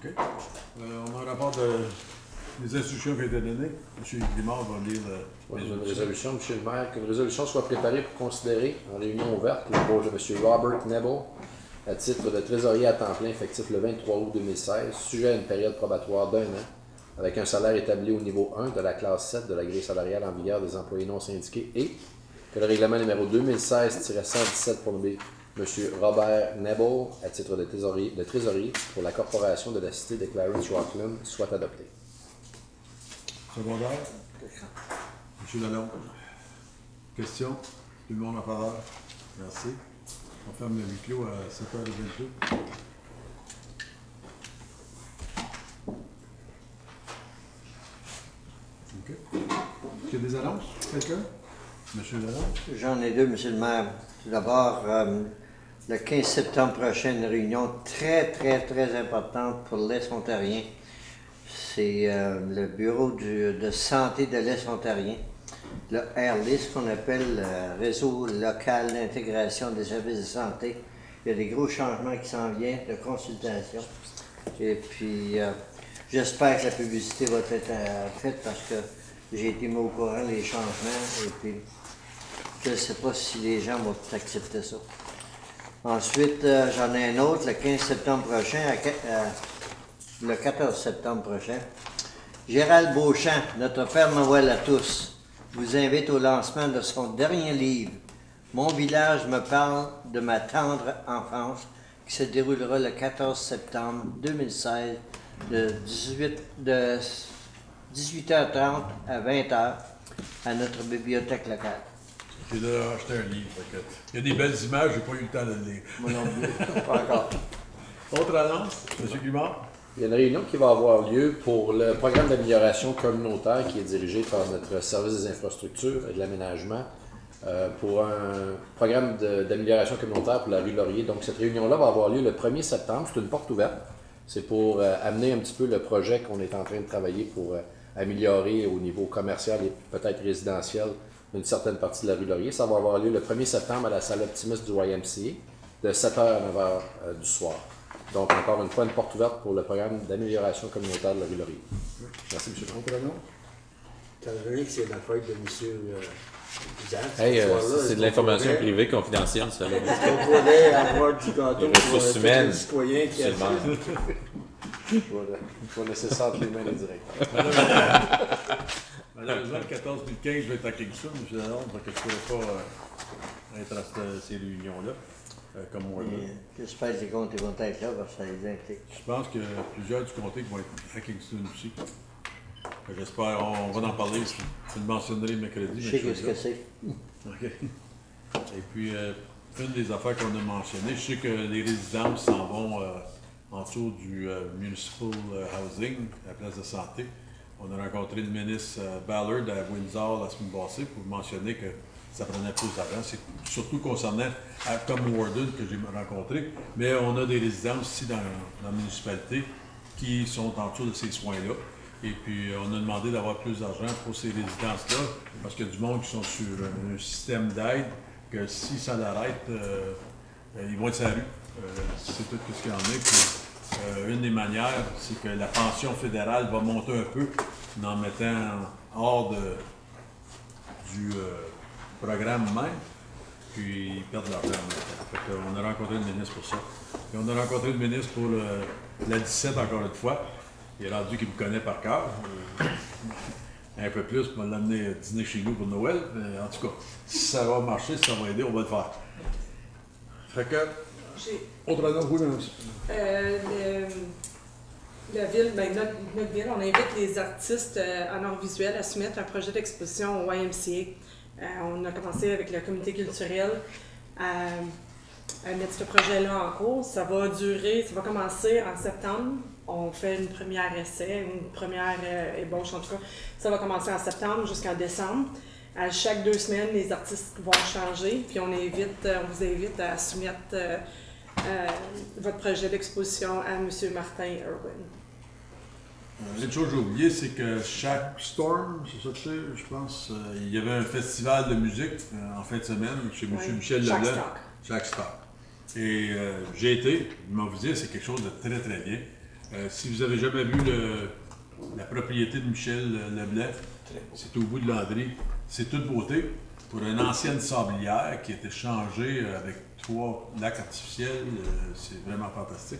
OK. On a un rapport des instructions qui ont été données. M. Grimard va lire Une résolution, M. le maire, qu'une résolution soit préparée pour considérer en réunion ouverte le projet de M. Robert Nebel à titre de trésorier à temps plein effectif le 23 août 2016, sujet à une période probatoire d'1 an, avec un salaire établi au niveau 1 de la classe 7 de la grille salariale en vigueur des employés non syndiqués et que le règlement numéro 2016-117 pour nommer M. Robert Nebel à titre de trésorier pour la corporation de la cité de Clarence Rockland soit adopté. Secondaire. M. Lalonde. Question. Tout le monde en parole. Merci. On ferme le huis clos à 7h22. OK. Est-ce qu'il y a des annonces? Quelqu'un? Monsieur Lalonde? J'en ai deux, Monsieur le maire. Tout d'abord, le 15 septembre prochain, une réunion très importante pour l'Est ontarien. C'est le bureau de santé de l'Est ontarien, le RLIS, qu'on appelle le Réseau local d'intégration des services de santé. Il y a des gros changements qui s'en viennent de consultation. Et puis, j'espère que la publicité va être faite parce que j'ai été mis au courant des changements. Et puis, je ne sais pas si les gens vont accepter ça. Ensuite, j'en ai un autre, le 15 septembre prochain, le 14 septembre prochain. Gérald Beauchamp, notre père Noël à tous, vous invite au lancement de son dernier livre, Mon village me parle de ma tendre enfance, qui se déroulera le 14 septembre 2016 de 18h30 à 20h à notre bibliothèque locale. J'ai déjà acheté un livre. Il y a des belles images, je n'ai pas eu le temps de le lire. Moi non plus, pas encore. Autre annonce, M. Grimard? Il y a une réunion qui va avoir lieu pour le programme d'amélioration communautaire qui est dirigé par notre service des infrastructures et de l'aménagement pour un programme d'amélioration communautaire pour la rue Laurier. Donc cette réunion-là va avoir lieu le 1er septembre. C'est une porte ouverte. C'est pour amener un petit peu le projet qu'on est en train de travailler pour améliorer au niveau commercial et peut-être résidentiel une certaine partie de la rue Laurier. Ça va avoir lieu le 1er septembre à la salle optimiste du YMCA de 7h à 9h du soir. Donc, encore une fois, une porte ouverte pour le programme d'amélioration communautaire de la rue Laurier. Merci, M. Trump. Étant donné que c'est la fête de M. Zach, Hey, c'est de l'information privée confidentielle, ça. Là. Est-ce qu'on pourrait avoir du gâteau Les pour ressources tous humaines, les citoyens qui c'est le maire. Il faut laisser ça entre les mains des directeurs. Malheureusement, le 14 et le 15, je vais être à Kingston, M. Lalonde, donc je ne pourrais pas être à ces réunions-là, comme moi. J'espère que les comptes vont être là parce que ça les implique. Je pense que plusieurs du comté vont être à Kingston aussi. J'espère, on va en parler, je le mentionnerai mercredi. Je sais qu'est-ce que c'est. OK. Et puis, une des affaires qu'on a mentionnées, je sais que les résidents s'en vont en dessous du Municipal Housing, la place de santé. On a rencontré le ministre Ballard à Windsor la semaine passée pour mentionner que ça prenait plus d'argent. C'est surtout concernant Tom Warden que j'ai rencontré, mais on a des résidents aussi dans la municipalité qui sont en dessous de ces soins-là. Et puis, on a demandé d'avoir plus d'argent pour ces résidences-là, parce qu'il y a du monde qui sont sur un système d'aide, que si ça l'arrête, ils vont être sur la rue. C'est tout ce qu'il y en a. Puis, une des manières, c'est que la pension fédérale va monter un peu en mettant hors du programme même, puis ils perdent l'argent en même temps. On a rencontré le ministre pour ça. Et on a rencontré le ministre pour la 17 encore une fois. Il est rendu qu'il me connaît par cœur. Un peu plus pour l'amener dîner chez nous pour Noël. Mais en tout cas, si ça va marcher, si ça va aider, on va le faire. Fait que, autre annonce, oui, la ville, notre ville, on invite les artistes en art visuel à soumettre un projet d'exposition au YMCA. On a commencé avec le comité culturel à mettre ce projet-là en cours. Ça va commencer en septembre. On fait une première essai, une première ébauche en tout cas. Ça va commencer en septembre jusqu'en décembre. À chaque 2 semaines, les artistes vont changer, puis on vous invite à soumettre votre projet d'exposition à M. Martin Irwin. Une chose que j'ai oublié, c'est que chaque Storm, c'est ça que c'est, je pense, il y avait un festival de musique en fin de semaine chez M. Michel Leblanc. Chaque Stock. Et j'ai été, il m'a dit, c'est quelque chose de très très bien. Si vous avez jamais vu la propriété de Michel Leblanc, c'est au bout de Landry. C'est toute beauté. Pour une ancienne sablière qui a été changée avec 3 lacs artificiels, c'est vraiment fantastique.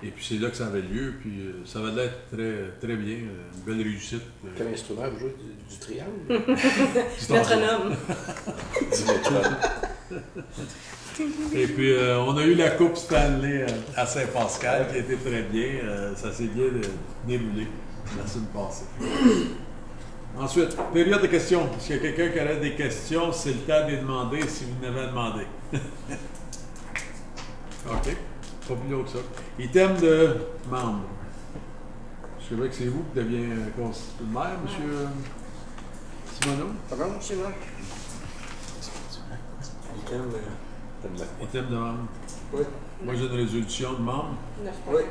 Et puis c'est là que ça avait lieu, puis ça va l'être très, très bien, une belle réussite. Quel instrument vous jouez du triangle? Métronome. Du métronome. Et puis on a eu la Coupe Stanley à Saint-Pascal qui a été très bien. Ça s'est bien déroulé la semaine passée. Ensuite, période de questions. Est-ce qu'il y a quelqu'un qui aurait des questions? C'est le temps de les demander si vous en avez demandé. OK. Pas plus long que ça. Item de membres. Je sais que c'est vous qui deviez constituer le maire, M. Simoneau. Pardon, c'est moi? Item de membres. Oui. Moi, j'ai une résolution de membres. 9 Oui.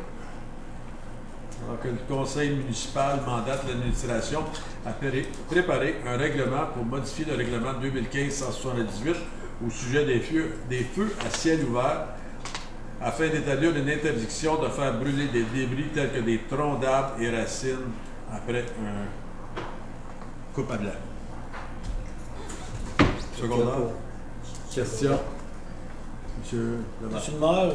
Alors que le conseil municipal mandate l'administration à préparer un règlement pour modifier le règlement 2015-178 au sujet des feux à ciel ouvert afin d'établir une interdiction de faire brûler des débris tels que des troncs d'arbres et racines après un coupe à blanc. Secondaire. Question. Monsieur le maire. Monsieur le maire,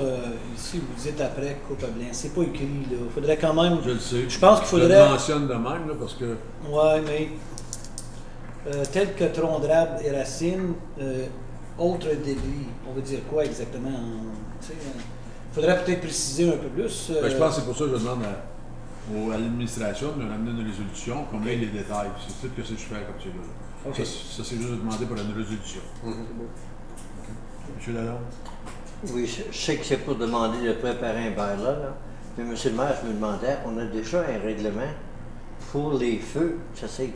ici, vous dites après coupe à blanc. C'est pas écrit, là. Il faudrait quand même. Je le sais. Je pense qu'il Je faudrait. le mentionne de même, là, parce que Ouais, mais. Tel que tronc d'arbre et racines, autre débris. On veut dire quoi exactement? Il faudrait peut-être préciser un peu plus. ben, je pense que c'est pour ça que je demande à l'administration de me ramener une résolution, qu'on ait les détails. C'est tout ce que je fais comme celui-là. Ok. Ça c'est juste demander pour une résolution. Monsieur Lalonde? Oui, je sais que c'est pour demander de préparer un bylaw, là. Mais monsieur le maire, je me demandais, on a déjà un règlement pour les feux. Ça c'est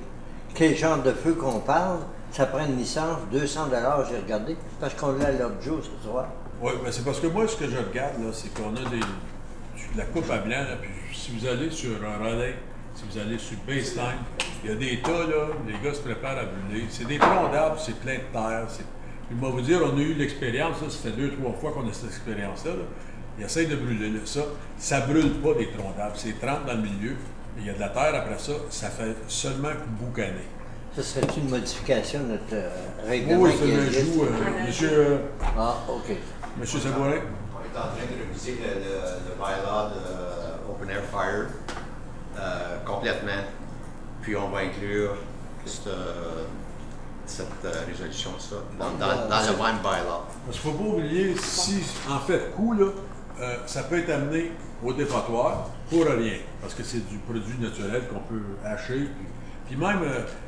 quel genre de feu qu'on parle? Ça prend une licence, 200 $, j'ai regardé, parce qu'on l'a à l'ordre du jour ce soir. Oui, ben c'est parce que moi, ce que je regarde, là, c'est qu'on a de la coupe à blanc, là, puis si vous allez sur un relais, si vous allez sur baseline, il y a des tas, là, les gars se préparent à brûler. C'est des troncs d'arbres, c'est plein de terre. Puis moi, vous dire, on a eu l'expérience, ça fait 2-3 fois qu'on a cette expérience-là. Là. Ils essayent de brûler là, ça. Ça brûle pas des troncs d'arbres, c'est 30 dans le milieu. Il y a de la terre après ça, ça fait seulement boucaner. Ce serait une modification de notre règlement Oui, qui c'est un existe? joue, monsieur, Ah, OK. monsieur Sabourin. On est en train de réviser le bylaw de Open Air Fire complètement. Puis on va inclure cette résolution dans le même bylaw. Parce qu'il ne faut pas oublier, si en fait coup, là, ça peut être amené au dépotoir pour rien, parce que c'est du produit naturel qu'on peut hacher. Puis même,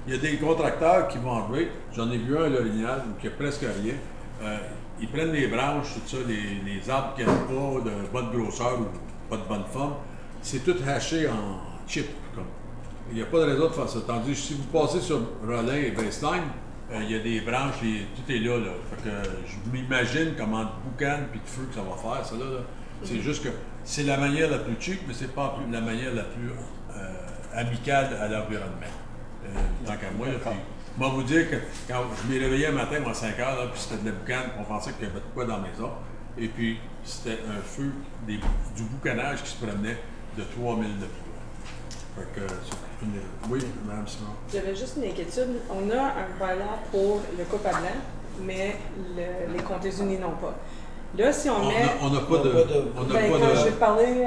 il y a des contracteurs qui vont enlever, j'en ai vu un à l'Orignal, qui a presque rien. Ils prennent les branches, tout ça, les arbres qui n'ont pas de bonne grosseur ou pas de bonne forme, c'est tout haché en chip. Comme. Il n'y a pas de raison de faire ça. Tandis que si vous passez sur Rollin et Baseline, il y a des branches, tout est là. Fait que je m'imagine comment de boucan puis de feu que ça va faire, ça là. C'est juste que c'est la manière la plus cheap, mais c'est pas la manière la plus amicale à l'environnement. Tant qu'à moi, puis moi vous dire que quand je m'ai réveillé un matin, moi, à 5 heures, là, puis c'était de la boucane, on pensait qu'il y avait de quoi dans la maison. Et puis, c'était un feu, du boucanage qui se promenait de 3000 de plus loin. Fait que, oui, Mme Simon. J'avais juste une inquiétude. On a un bylaw pour le coupe à blanc, mais les comtés unis n'ont pas. Là, si on met. On n'a pas de. On n'a Ben, pas quand de. j'ai parlé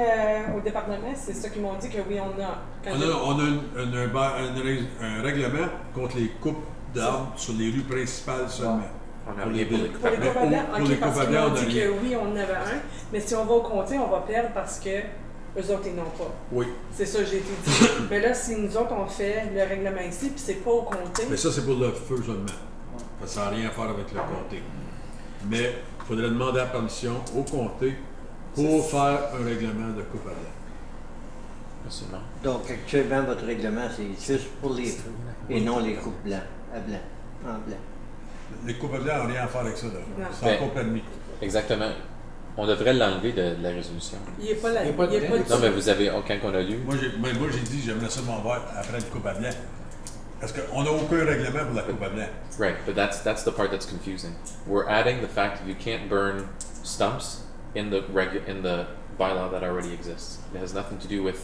au département, c'est ça qu'ils m'ont dit que oui, on a. On a un règlement contre les coupes d'arbres sur les rues principales seulement. On n'a rien pour les Pour les coupes à blanc, Pour les ok, parce coupes à qu'ils blanc, m'ont on a dit rien. que oui, on en avait un, mais si on va au comté, on va perdre parce que eux autres, ils n'ont pas. Oui. C'est ça, j'ai été dit. Mais là, si nous autres, on fait le règlement ici, puis c'est pas au comté. Mais ça, c'est pour le feu seulement. Ça n'a rien à faire avec le comté. Mais il faudrait demander la permission au comté pour faire un règlement de coupe à blanc. Absolument. Donc, actuellement, votre règlement, c'est juste pour les feux et non les coupes blancs, à blanc, en blanc. Les coupes à blanc n'ont rien à faire avec ça. Non. C'est encore permis. Exactement. On devrait l'enlever de la résolution. Il n'est pas là. Il est pas dedans. Non, mais vous avez, quand on a lu, Moi, j'ai dit j'aimerais ça m'en voir après le coupe à blanc. Parce qu'on n'a aucun règlement pour la coupe à blanc. right, but that's the part that's confusing. We're adding the fact that you can't burn stumps in the bylaw that already exists. It has nothing to do with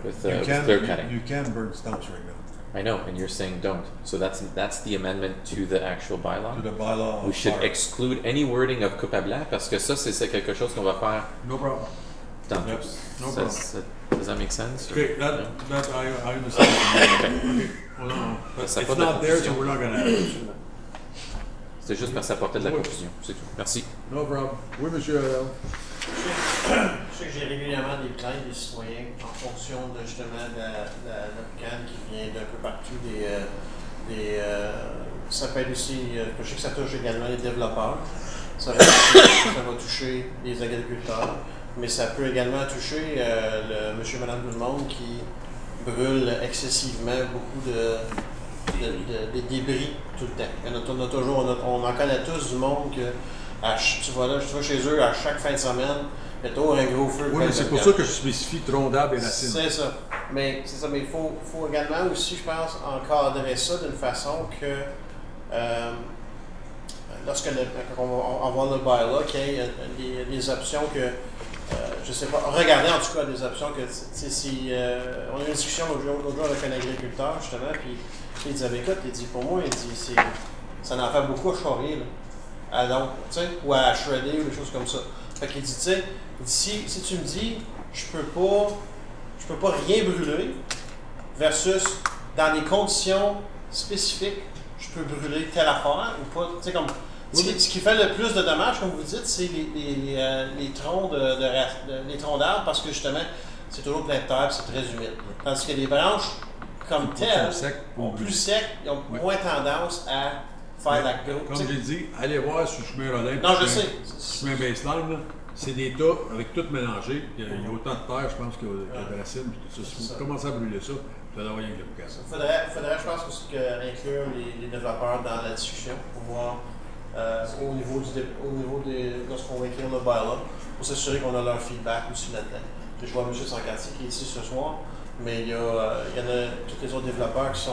with You clear cutting. you can burn stumps right now. I know, and you're saying don't. So that's the amendment to the actual bylaw. To the bylaw We of should fire. exclude any wording of coupe à blanc parce que ça c'est quelque chose qu'on va faire No problem. dans Yep, tous. no Does that make sense? Okay, No? that I understand. Okay, well, no, but Ça it's porte de la not there, so confusion. we're not gonna have it. C'est juste parce que ça portait de la Oui. confusion, c'est tout. Merci. No problem. Oui, monsieur. Je sais que j'ai régulièrement des plaintes des citoyens en fonction de justement de la boucane qui vient d'un peu partout ça peut être aussi, je sais que ça touche également les développeurs, ça va toucher les agriculteurs, mais ça peut également toucher le monsieur, madame, tout le monde qui brûle excessivement beaucoup de débris tout le temps. On en connaît tous du monde que tu vas chez eux à chaque fin de semaine, il y a toujours un gros feu. Oui, mais c'est pour ça que je spécifie tronc d'arbre et racines. C'est ça. Mais il faut également aussi, je pense, encadrer ça d'une façon que lorsque on va voir le bylaw, qu'il y ait des options que je sais pas, regardez en tout cas des options que si on a eu une discussion l'autre jour avec un agriculteur justement, puis il disait écoute, il dit pour moi, il dit ça en fait beaucoup à charrier là. Donc, tu sais, ou à shredder ou des choses comme ça. Fait qu'il dit, tu sais, si tu me dis je peux pas rien brûler versus dans des conditions spécifiques, je peux brûler telle affaire ou pas, tu sais comme ce qui fait le plus de dommages, comme vous dites, c'est les troncs les troncs d'arbres parce que justement, c'est toujours plein de terre, c'est très humide. Tandis que les branches comme telles, plus secs, ils ont moins tendance à faire la grosse. Comme j'ai dit, allez voir sur le chemin Rolin. Non, je sais. Chemin baseline, là, c'est des tas avec tout mélangé. Il y a autant de terre, je pense, que de racines. Puis tout ça. Si vous commencez à brûler ça, vous allez avoir rien que le boucan. Il faudrait, je pense, aussi inclure les développeurs dans la discussion pour voir au niveau lorsqu'on va écrire le bylaw, pour s'assurer qu'on a leur feedback aussi là-dedans. Je vois M. Sancartier qui est ici ce soir, mais il y en a tous les autres développeurs qui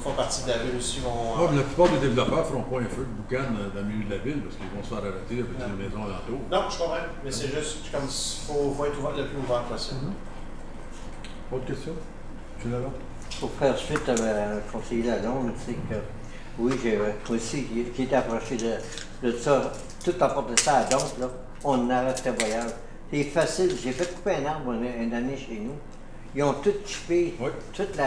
font partie de la ville aussi. Mais la plupart des développeurs ne feront pas un feu de boucan dans le milieu de la ville parce qu'ils vont se faire arrêter avec des maisons alentour. Non, je comprends, mais c'est juste comme faut être ouvert le plus ouvert possible. Autre question? Tu l'as là? Pour faire suite à le conseiller Lalonde, c'est que oui, j'ai aussi été approché de ça, tout apporté ça à donc, là, on arrête le voyage. C'est facile, j'ai fait couper un arbre une année chez nous. Ils ont tout chippé, toute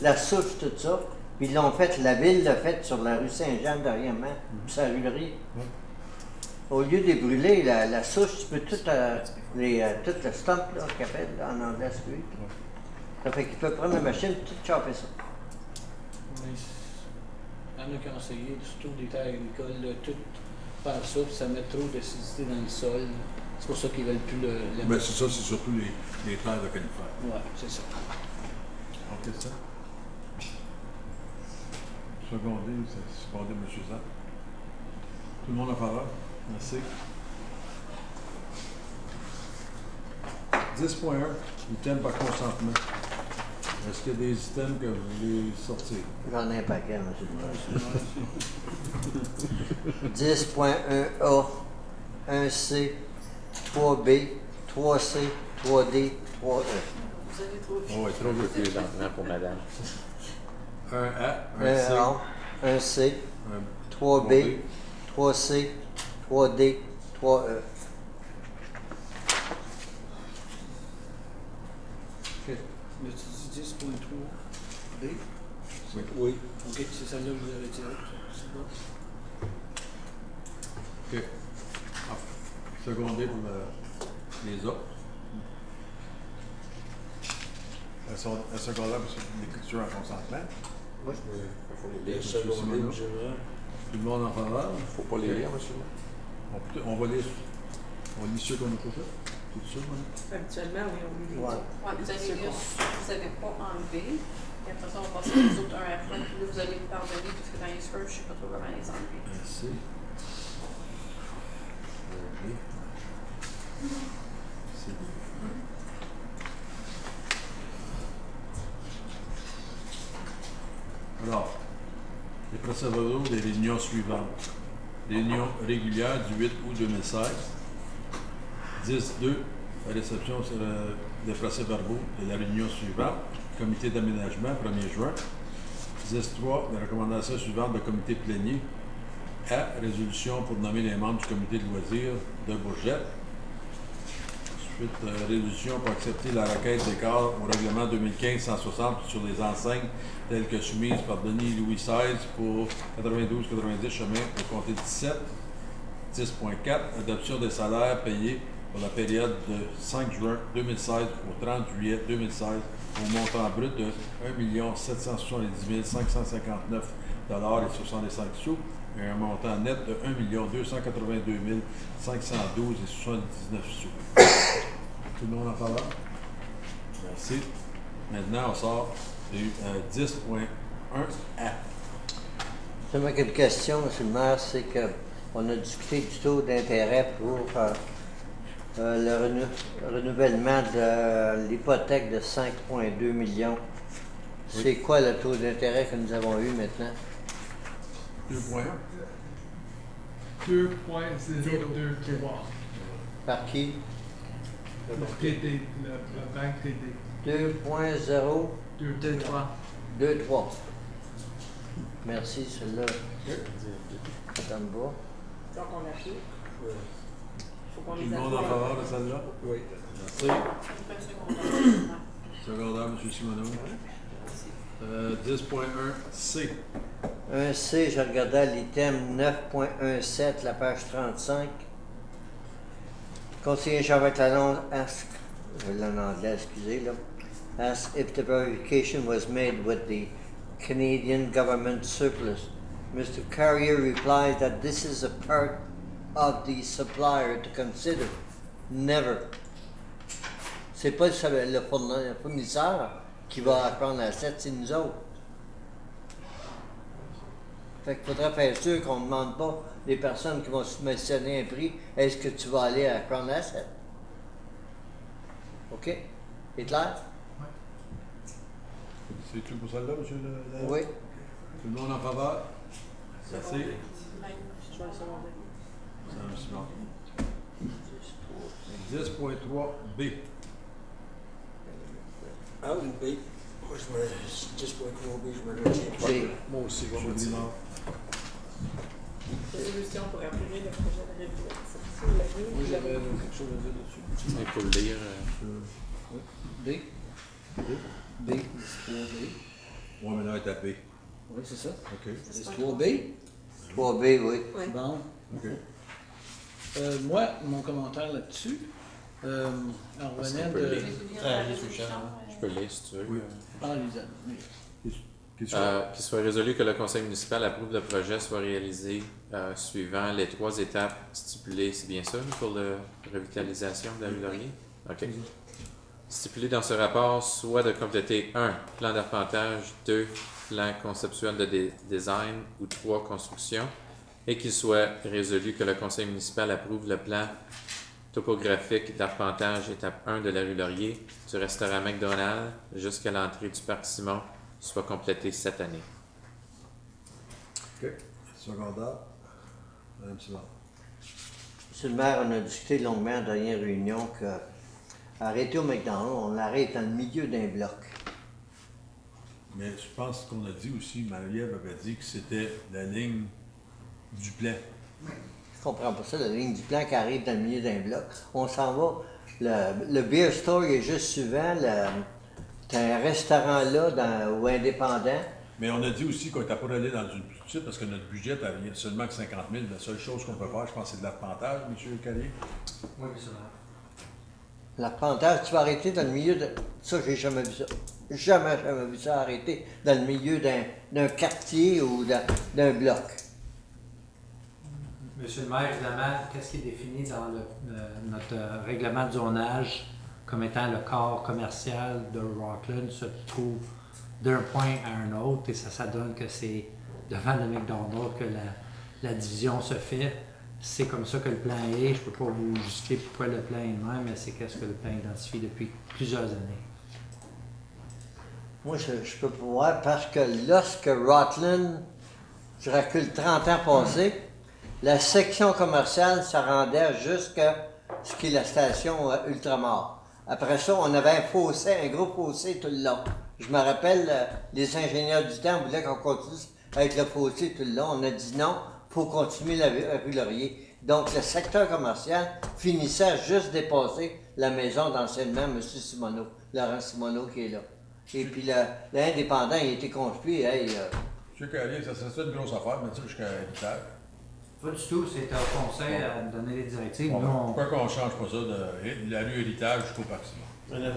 la souche, tout ça, puis ils l'ont fait, la ville l'a fait sur la rue Saint-Jean derrièmement, puis sa rulerie. Au lieu de brûler la souche, tu peux tout le stump là, qu'on appelle en anglais, ça fait qu'il peut prendre la machine et tout chopper ça. Il y en a qui ont essayé, surtout des terres agricoles, de tout faire ça, puis ça met trop d'acidité dans le sol. C'est pour ça qu'ils veulent plus le Ben, c'est ça, c'est surtout les terres de conifères. Oui, c'est ça. Ok, ça. Secondé, c'est secondé M. Zan. Tout le monde en faveur? Merci. 10.1, items par consentement. Est-ce qu'il y a des items que vous voulez sortir? J'en ai un paquet, M. le 10.1A, 1C, 3B, 3C, 3D, 3E. Vous avez trop vite. Oui, trop vite. Plus lentement pour madame. 1A, 1C, 1C, 3B, 3C, 3D, 3E. Mais tu dis 10.3 B? Oui. Ok, c'est celle-là que vous avez tirée. C'est bon. OK. Secondé pour les autres. Elles sont là pour l'écriture en consentement. Oui. Les secondaires, en général. Tout le monde en faveur? Faut pas les lire, monsieur. On va lire ceux qu'on a pas fait. Tout ça, Habituellement, oui, on lit. Ouais. Ouais, vous n'avez pas enlevé. Et après ça, on va passer aux autres un à la fois. Puis là, vous allez me pardonner parce que dans les spurs, je ne sais pas trop comment les enlever. Merci. Alors, les procédures des réunions suivantes. Réunion régulière du 8 août 2016. 10.2, la réception des procès-verbaux de la réunion suivante, comité d'aménagement, 1er juin. 10.3, les recommandations suivantes de comité plénier. A, résolution pour nommer les membres du comité de loisirs de Bourgette. Ensuite, résolution pour accepter la requête d'écart au règlement 2015-160 sur les enseignes telles que soumises par Denis Louis XVI pour 92-90 chemin au comté 17. 10.4, adoption des salaires payés pour la période de 5 juin 2016 au 30 juillet 2016 au montant brut de 1 770 559 et 65 sous et un montant net de 1 282 512 et 79 sous. Tout le monde en faveur? Merci. Maintenant, on sort du 10.1A. Seulement une question, M. le maire, c'est qu'on a discuté du taux d'intérêt pour le renouvellement de l'hypothèque de 5,2 millions. C'est quoi le taux d'intérêt que nous avons eu maintenant? 2.1. 2,023. Par qui? TD, la banque TD. 2,023. 2,3. Merci, celle-là. Ça me va. Donc, on applique. Faut qu'on Tout les le monde en approve. faveur de celle-là? Oui. Merci. On fait un secondaire. Secondaire, M. Simoneau. 10.1C. 1C, je regardais à l'item 9.17, la page 35. Conseiller Jean-Marc Lalonde asked, je l'ai en anglais, excusez, là, asked if the verification was made with the Canadian government surplus. Mr. Carrier replied that this is a part of the supplier to consider. Never. C'est pas le fournisseur qui va prendre l'asset, c'est nous autres. Fait qu'il faudrait faire sûr qu'on ne demande pas les personnes qui vont soumissionner un prix, est-ce que tu vas aller à Crown Asset? OK? C'est clair? C'est tout pour celle-là, M. le... Oui. Tout le monde en faveur? Merci. Je vais le secondaire. C'est un suivant. 10.3B. A ou B? Moi, je me... 10.3 B, je me le dis. B. Moi aussi, Je vous dis non. Résolution pour appuyer le projet de révision. Vous avez quelque chose à dire dessus? Il faut le lire. B. B. 3B. Moi, maintenant, est à B. Oui, c'est ça. OK. C'est 3B. 3B, oui. Oui. Bon. OK. Moi, mon commentaire là-dessus, en Est-ce revenant qu'on peut de... lire? Je peux le lire si tu veux. Oui. Ah, Lisa, oui. Qu'il Qu'il soit résolu que le conseil municipal approuve le projet soit réalisé suivant les 3 étapes stipulées. C'est bien ça pour la revitalisation de la rue Laurier? OK. Stipulé dans ce rapport soit de compléter 1. Plan d'arpentage, 2. Plan conceptuel de design ou 3. Construction, et qu'il soit résolu que le conseil municipal approuve le plan topographique d'arpentage étape 1 de la rue Laurier du restaurant McDonald's jusqu'à l'entrée du parc Simon soit complété cette année. OK. Secondaire. Madame Simard. Monsieur le maire, on a discuté longuement à la dernière réunion que arrêter au McDonald's, on l'arrête dans le milieu d'un bloc. Mais je pense qu'on a dit aussi, Marie-Ève avait dit que c'était la ligne du plan. Je comprends pas ça, la ligne du plan qui arrive dans le milieu d'un bloc. On s'en va. Le beer store il est juste suivant. T'as un restaurant là ou indépendant. Mais on a dit aussi qu'on n'était pas allé dans une plus petite parce que notre budget avait seulement que 50 000. La seule chose qu'on peut faire, je pense, c'est de l'arpentage, M. Carrier. Oui, monsieur le maire. L'arpentage, tu vas arrêter dans le milieu de. Ça, j'ai jamais vu ça. Jamais vu ça arrêter dans le milieu d'un quartier ou d'un bloc. Monsieur le maire, évidemment, qu'est-ce qui est défini dans notre règlement de zonage comme étant le corps commercial de Rockland se trouve d'un point à un autre et ça donne que c'est devant le McDonald's que la division se fait. C'est comme ça que le plan est. Je ne peux pas vous justifier pourquoi le plan est de même, mais c'est qu'est-ce que le plan identifie depuis plusieurs années. Moi, je peux pas voir parce que lorsque Rutland, je recule 30 ans passés, la section commerciale, ça rendait jusqu'à ce qui est la station Ultramar. Après ça, on avait un fossé, un gros fossé tout le long. Je me rappelle, les ingénieurs du temps voulaient qu'on continue avec le fossé tout le long. On a dit non, il faut continuer la rue Laurier. Donc, le secteur commercial finissait à juste dépasser la maison d'anciennement M. Simoneau, Laurent Simoneau qui est là. Et puis, l'indépendant, il a été construit, M. Carrier, ça serait une grosse affaire, mais tu sais, jusqu'à l'héritage. Pas du tout, c'est un conseil à me donner les directives. Nous, Pourquoi qu'on ne change pas ça de la rue Héritage jusqu'au parc Simon? On n'a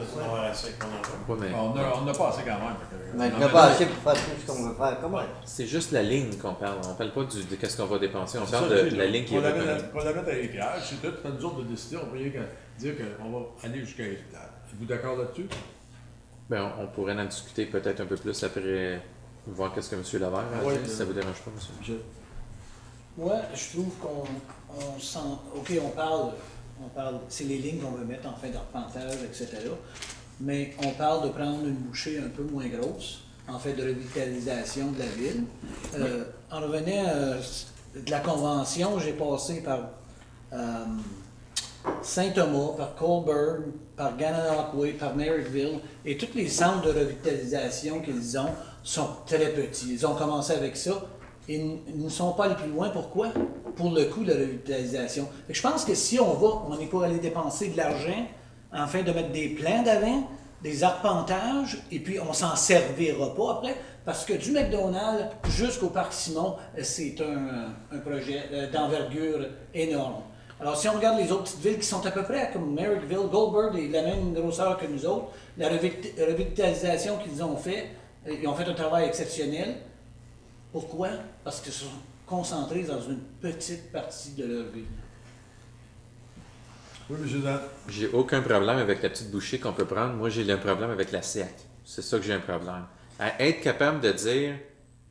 pas assez quand même. Mais on n'a pas assez pour faire tout ce qu'on veut faire. Comment? C'est juste la ligne qu'on parle. On ne parle pas de qu'est-ce qu'on va dépenser. On parle de la ligne qui est retenue. On la met à Héritage, c'est tout. C'est à nous autres de décider. On peut rien dire qu'on va aller jusqu'à Héritage. Êtes-vous d'accord là-dessus? Ben, on pourrait en discuter peut-être un peu plus après, voir qu'est-ce que M. Lavert a dit, si ça ne vous dérange pas, monsieur. Moi, je trouve qu'on sent. OK, on parle, c'est les lignes qu'on veut mettre en fin d'arpentage, etc. Mais on parle de prendre une bouchée un peu moins grosse, en fait, de revitalisation de la ville. On revenait de la convention, j'ai passé par Saint-Thomas, par Colburn, par Gananoque, par Merrickville, et tous les centres de revitalisation qu'ils ont sont très petits. Ils ont commencé avec ça. Ils ne sont pas allés plus loin. Pourquoi? Pour le coût de la revitalisation. Je pense que si on est pour aller dépenser de l'argent afin de mettre des plans d'avant, des arpentages, et puis on s'en servira pas après, parce que du McDonald's jusqu'au Parc Simon, c'est un projet d'envergure énorme. Alors si on regarde les autres petites villes qui sont à peu près comme Merrickville, Goldberg est de la même grosseur que nous autres, la revitalisation qu'ils ont fait, ils ont fait un travail exceptionnel. Pourquoi? Parce qu'ils sont concentrés dans une petite partie de leur vie. Oui, M. Dan. J'ai aucun problème avec la petite bouchée qu'on peut prendre. Moi, j'ai un problème avec l'assiette. C'est ça que j'ai un problème. À être capable de dire,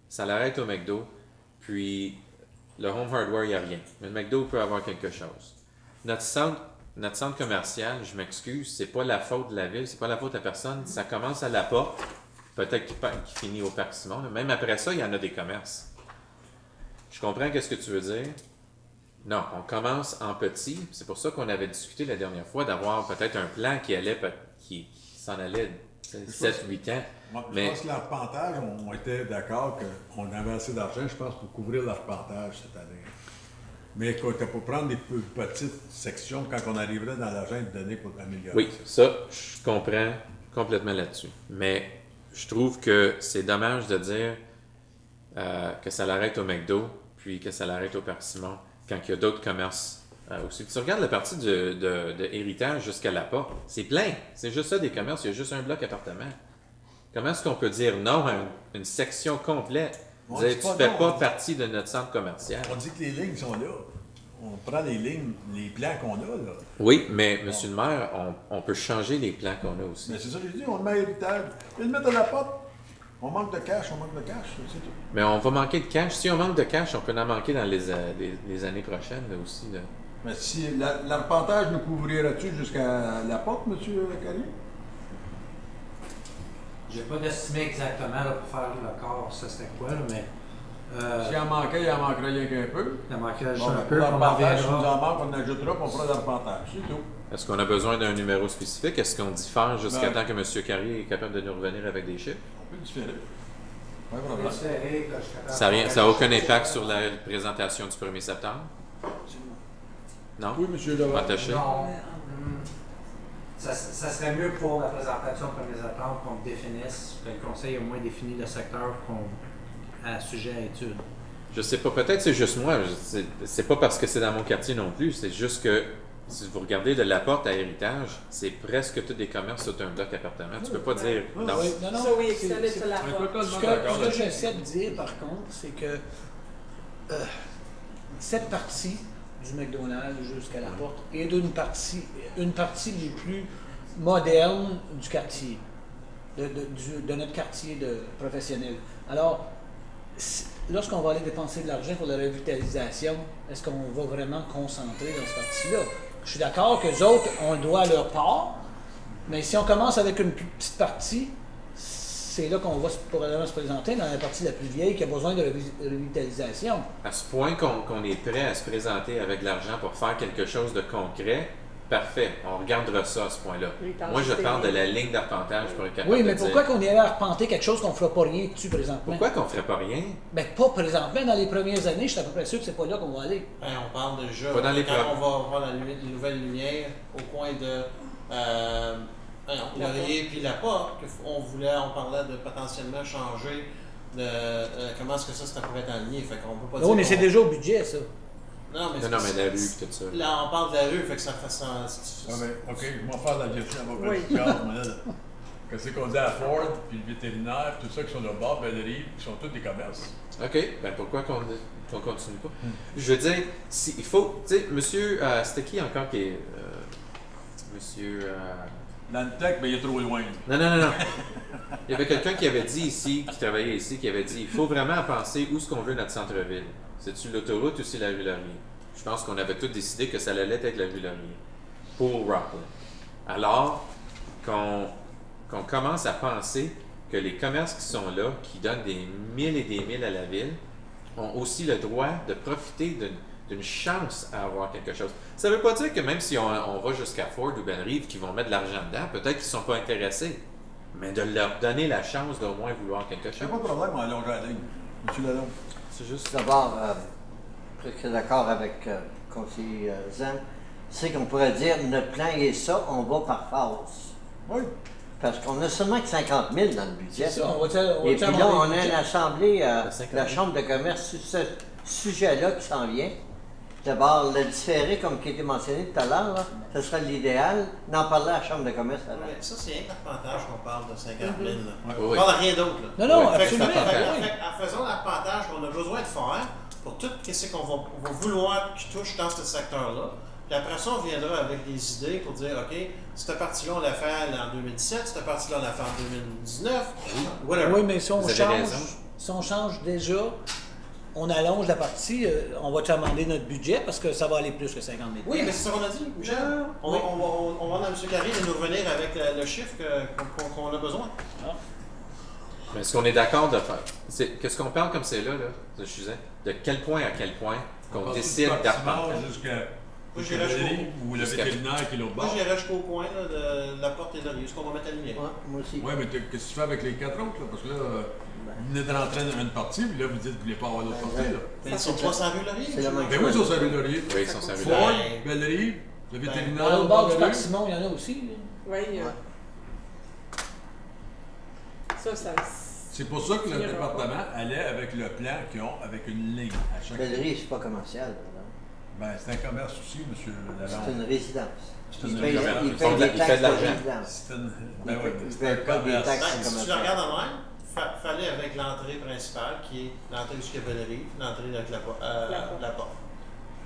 ça l'arrête au McDo, puis le Home Hardware, il n'y a rien. Mais le McDo peut avoir quelque chose. Notre centre commercial, je m'excuse, c'est pas la faute de la ville, c'est pas la faute de la personne. Ça commence à la porte. Peut-être qu'il finit au Parc Simon. Même après ça, il y en a des commerces. Je comprends ce que tu veux dire. Non, on commence en petit. C'est pour ça qu'on avait discuté la dernière fois d'avoir peut-être un plan qui s'en allait 7-8 ans. Je pense que l'arpentage, on était d'accord qu'on avait assez d'argent, je pense, pour couvrir l'arpentage cette année. Mais qu'on était pour prendre des petites sections quand on arriverait dans l'argent et donner pour améliorer. Oui, ça, je comprends complètement là-dessus. Mais je trouve que c'est dommage de dire que ça l'arrête au McDo, puis que ça l'arrête au Parc Simon, quand il y a d'autres commerces aussi. Puis tu regardes la partie de Héritage jusqu'à la porte, c'est plein. C'est juste ça des commerces, il y a juste un bloc appartement. Comment est-ce qu'on peut dire non à une section complète? Dire, tu ne fais pas partie de notre centre commercial. On dit que les lignes sont là. On prend les lignes, les plans qu'on a, là. Oui, mais M. le maire, on peut changer les plans qu'on a aussi. Mais c'est ça que je dis, on le met à Héritage. Ils le mettent à la porte. On manque de cash, c'est tout. Mais on va manquer de cash. Si on manque de cash, on peut en manquer dans les années prochaines là, aussi. Là. Mais si l'arpentage nous couvrirait-tu jusqu'à la porte, M. Carrier? J'ai pas d'estimé exactement là, pour faire le corps, ça c'était quoi, là, mais. S'il en manquait, il en manquerait rien qu'un peu. Il en manquerait juste Bon, un peu. l'arpentage, si nous en manque, on ajoutera, puis on fera l'arpentage. C'est tout. Est-ce qu'on a besoin d'un numéro spécifique? Est-ce qu'on diffère jusqu'à temps que M. Carrier est capable de nous revenir avec des chiffres? On peut différer. Pas de problème. Ça n'a aucun impact sur la présentation du 1er septembre? Non? Oui, M. Levin. Attaché? Non. Ça serait mieux pour la présentation du 1er septembre qu'on définisse, que le conseil au moins définit le secteur à sujet à étude. Je sais pas, peut-être c'est juste moi. C'est pas parce que c'est dans mon quartier non plus. C'est juste que si vous regardez de la porte à Héritage, c'est presque tous des commerces sur un bloc appartement. Tu peux pas dire non. Non, Ça, oui, ça laisse la porte. Ce que j'essaie de dire, par contre, c'est que cette partie du McDonald's jusqu'à la porte est une partie les plus modernes du quartier, de notre quartier de professionnel. Alors, lorsqu'on va aller dépenser de l'argent pour la revitalisation, est-ce qu'on va vraiment concentrer dans cette partie-là? Je suis d'accord qu'eux autres, on doit leur part, mais si on commence avec une plus petite partie, c'est là qu'on va probablement se présenter dans la partie la plus vieille qui a besoin de revitalisation. À ce point qu'on est prêt à se présenter avec de l'argent pour faire quelque chose de concret, Parfait, on regardera ça à ce point-là. Oui, t'en Moi, je sais parle de rien. la ligne d'arpentage pour être capable Oui, de mais dire. pourquoi qu'on irait arpenter quelque chose qu'on ne fera pas rien dessus présentement? Pourquoi qu'on ferait pas rien? Ben, pas présentement. Dans les premières années, je suis à peu près sûr que c'est pas là qu'on va aller. Ben, on parle déjà, Pas dans les quand plans. on va voir la nouvelle lumière au coin de Laurier puis la porte, on parlait de potentiellement changer comment est-ce que ça pourrait être aligné. Fait qu'on peut pas Oui, dire mais c'est qu'on- déjà au budget, ça. Non, mais, Non, mais la rue et tout ça. Là, on parle de la rue, fait que ça fait ça. Ah, ben, OK, je vais faire la gestion à Oui. votre carte, mais là, qu'est-ce qu'on dit à Ford, puis le vétérinaire, tout ça qui sont de bord, Bellerie, qui sont tous des commerces. OK, ben pourquoi qu'on continue pas? Je veux dire, il faut, tu sais, monsieur, c'était qui encore qui est, monsieur, Nantec, ben il est trop loin. non. Il y avait quelqu'un qui avait dit ici, qui travaillait ici, qui avait dit, il faut vraiment penser où est-ce qu'on veut notre centre-ville. C'est-tu l'autoroute ou c'est la rue Laurier? Je pense qu'on avait tous décidé que ça allait être avec la rue Laurier pour Rockland. Alors qu'on commence à penser que les commerces qui sont là, qui donnent des milles et des milles à la ville, ont aussi le droit de profiter d'une chance à avoir quelque chose. Ça ne veut pas dire que même si on va jusqu'à Ford ou Bellerive, qu'ils vont mettre de l'argent dedans, peut-être qu'ils ne sont pas intéressés, mais de leur donner la chance d'au moins vouloir quelque chose. J'ai pas de problème en allongeant la ligne. Monsieur Lalonde. C'est juste... D'abord, presque d'accord avec conseiller Zan, c'est qu'on pourrait dire notre plan est ça, on va par phase. Oui. Parce qu'on a seulement que 50 000 dans le budget. C'est ça, on va Et puis là, on a une assemblée, 50 la Chambre de commerce, sur ce sujet-là qui s'en vient. D'abord, le différé, comme qui a été mentionné tout à l'heure, là, ce serait l'idéal d'en parler à la Chambre de commerce. Ouais, ça, c'est un arpentage qu'on parle de 50 000. Là. Oui. On parle de rien d'autre. Là. Non, Ouais. absolument. En faisant l'arpentage qu'on a besoin de faire pour tout ce qu'on va vouloir qui touche dans ce secteur-là. Puis après ça, on viendra avec des idées pour dire, OK, cette partie-là, on l'a fait en 2017, cette partie-là, on l'a fait en 2019, whatever. Oui, mais si on Vous avez change, raison. si on change déjà, on allonge la partie, on va te amender notre budget parce que ça va aller plus que 50 000. Oui, mais c'est ça qu'on a dit, Michel. On va demander à M. Carré de nous revenir avec le chiffre qu'on a besoin. Mais est-ce qu'on est d'accord de faire? Qu'est-ce qu'on parle comme c'est là, je disais, de quel point à quel point qu'on décide d'arpenter? Moi, j'irais jusqu'au- ou le jusqu'à- vétérinaire qui est l'autre Moi, bord. j'irais jusqu'au coin là, de la porte et de l'Orier, ce qu'on va mettre à lumière. Ouais, moi aussi. Oui, mais qu'est-ce que tu fais avec les 4 autres, là? Parce que là, vous venez de rentrer dans une partie, puis là, vous dites que vous ne voulez pas avoir l'autre partie, là. Mais ils sont pas sans rue Laurier. C'est la même Ben oui, ils sont sur la rue Laurier. Oui, ils sont sur la rue Ford, Laurier. Bellerie, le vétérinaire, Dans le bord du de parc rue. Simon, il y en a aussi. là. Oui, Ouais. ça. C'est pour ça que le Il y aura département allait avec le plan qu'ils ont, avec une ligne à chaque Bellerie, c'est pas commercial. Ben, c'est un commerce aussi, monsieur C'est Lalonde. une résidence. C'est Il une paye, résidence. il Il paye fait de des de taxes de l'argent. résidence. C'est une... Il Ben oui, paye- il c'est paye un pas des commerce. taxes Ben, si tu le commerciales. regardes en même, fallait avec l'entrée principale, qui est l'entrée jusqu'à Bellerie, l'entrée avec la porte.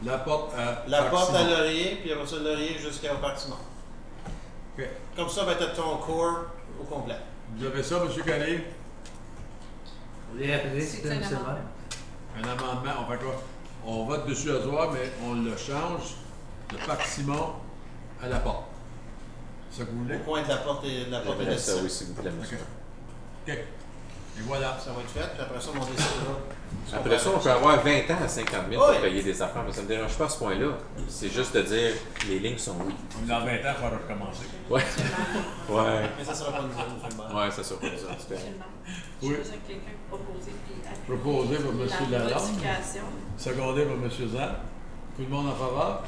La porte à... La porte à Simon. Laurier, puis après ça, Laurier jusqu'au parc Simon. OK. Comme ça, ben, tu as ton corps au complet. Vous avez ça, monsieur Carré? Vous voulez appeler, C'est c'est un M. amendement. Un amendement, on fait quoi? On vote dessus à soir, mais on le change de parc Simon à la porte. C'est ça que vous voulez? Au coin de la porte et de la porte et de J'aimerais ça, Simon. oui, s'il vous plaît, monsieur. OK. Et voilà. Ça va être fait, puis après ça, on décidera. Après ça, on peut avoir 20 ans à 50 000 pour Oui. payer des affaires, mais ça ne me dérange pas à ce point-là. C'est juste de dire, les lignes sont où? Dans 20 ans, il faudra recommencer. Ouais. Ouais. Mais ça sera pas nous autres, monsieur le maire. Ouais, ça sera pas ça. c'est correct. J'ai Oui. besoin de quelqu'un pour proposer puis appuyer Proposer pour M. la Lalonde. modification. Secondé par M. Zan. Tout le monde en faveur?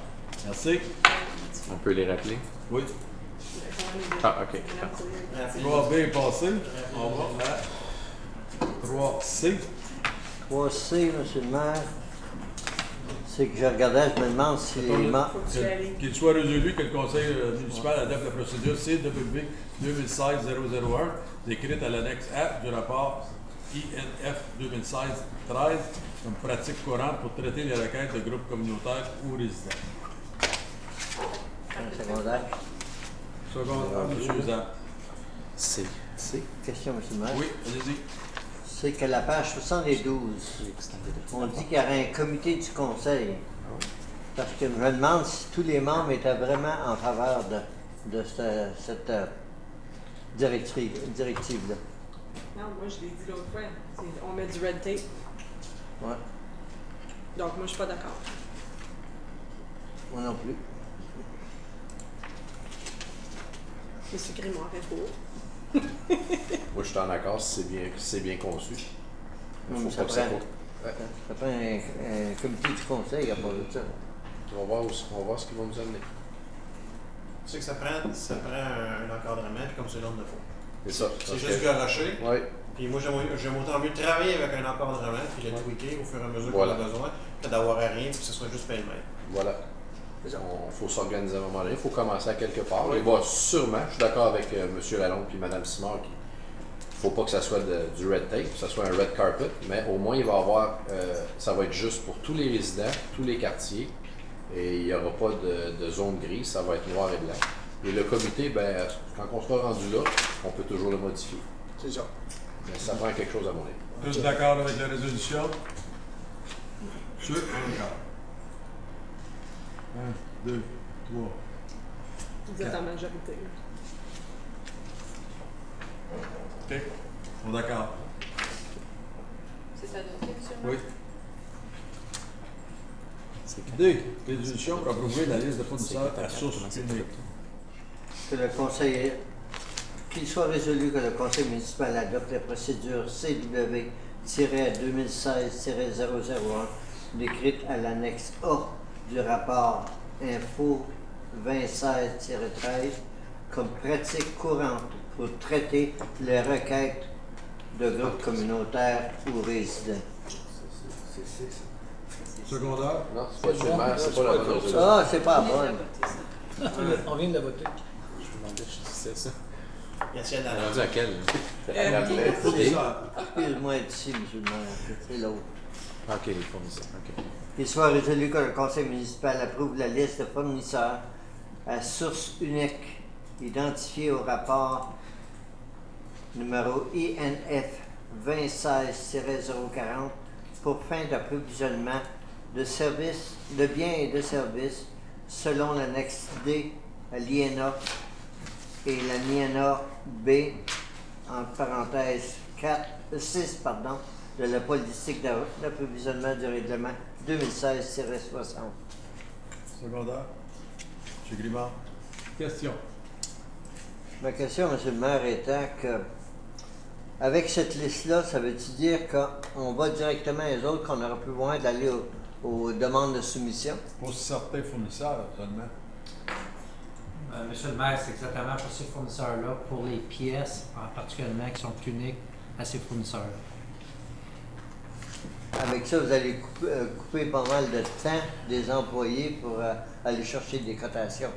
Merci. On peut les rappeler? Oui. Ah, OK. 3B est passé. On va à 3C. 3C, monsieur le maire, c'est que je regardais, je me demande si les membres. Faut que tu ailles. Qu'il soit résolu que le conseil municipal adopte la procédure CW 2016-001 décrite à l'annexe A du rapport INF 2016-13 comme pratique courante pour traiter les requêtes de groupes communautaires ou résidents. Secondaire. Second, M. Zan. C'est. Question, monsieur le maire. Oui, allez-y. C'est que la page 72, on dit qu'il y aurait un comité du conseil. Parce que je me demande si tous les membres étaient vraiment en faveur de cette directive-là. Non, moi, je l'ai dit l'autre fois. On met du red tape. Ouais, Donc, moi, je suis pas d'accord. moi non plus. M. Grimoire est pour. Moi, je suis en accord si c'est bien conçu. Non, mais Faut ça pas que ça prend, coûte. ça prend un comité du conseil à part de ça. On va voir ce qu'ils vont nous amener. Tu sais que ça prend un encadrement, puis comme c'est l'autre de fond. C'est ça. C'est juste garoché. Oui. Puis moi, j'aime autant mieux travailler avec un encadrement, puis le tweaker au fur et à mesure Voilà. qu'on a besoin, que d'avoir à rien, puis que ce soit juste pêle-mêle. Voilà. C'est ça. Il faut s'organiser à un moment donné, il faut commencer à quelque part. Oui. Il va sûrement, je suis d'accord avec M. Lalonde et Mme Simard, qu'il ne faut pas que ça soit du red tape, que ça soit un red carpet, mais au moins il va avoir, ça va être juste pour tous les résidents, tous les quartiers, et il n'y aura pas de zone grise, ça va être noir et blanc. Et le comité, ben, quand on sera rendu là, on peut toujours le modifier. C'est ça. Mais ça prend quelque chose à mon avis. Tous d'accord avec la résolution? Ceux en accord. 1, 2, 3. Vous êtes en majorité. OK. On est d'accord. C'est adopté, monsieur? Oui. D. Résolution pour approuver la liste de fournisseurs à source unique. Que le conseil, qu'il soit résolu que le conseil municipal adopte la procédure CW-2016-001 décrite à l'annexe A du rapport Info 2016-13 comme pratique courante pour traiter les requêtes de groupes communautaires ou résidents. Secondaire? Non, c'est pas le maire, c'est pas la bonne résolution. Ah, c'est pas bon. On vient de la voter. Je me demandais si c'est ça. Il y a celle On est rendu à quel? Excuse-moi ici, M. le maire, c'est l'autre. Ok, les fournisseurs. Ok. Qu'il soit résolu que le conseil municipal approuve la liste de fournisseurs à source unique identifiée au rapport numéro INF 2016-040 pour fin d'approvisionnement de services, de biens et de services selon l'annexe D à l'INA et la NINA B, entre parenthèses 6, de la politique d'approvisionnement du règlement 2016-60. Secondaire? M. Grimard? Question. Ma question, M. le maire, étant que, avec cette liste-là, ça veut-tu dire qu'on va directement aux autres, qu'on n'aura plus besoin d'aller aux demandes de soumission? Pour certains fournisseurs seulement. Monsieur le maire, c'est exactement pour ces fournisseurs-là, pour les pièces en particulièrement qui sont uniques à ces fournisseurs-là. Avec ça, vous allez couper pas mal de temps des employés pour aller chercher des cotations.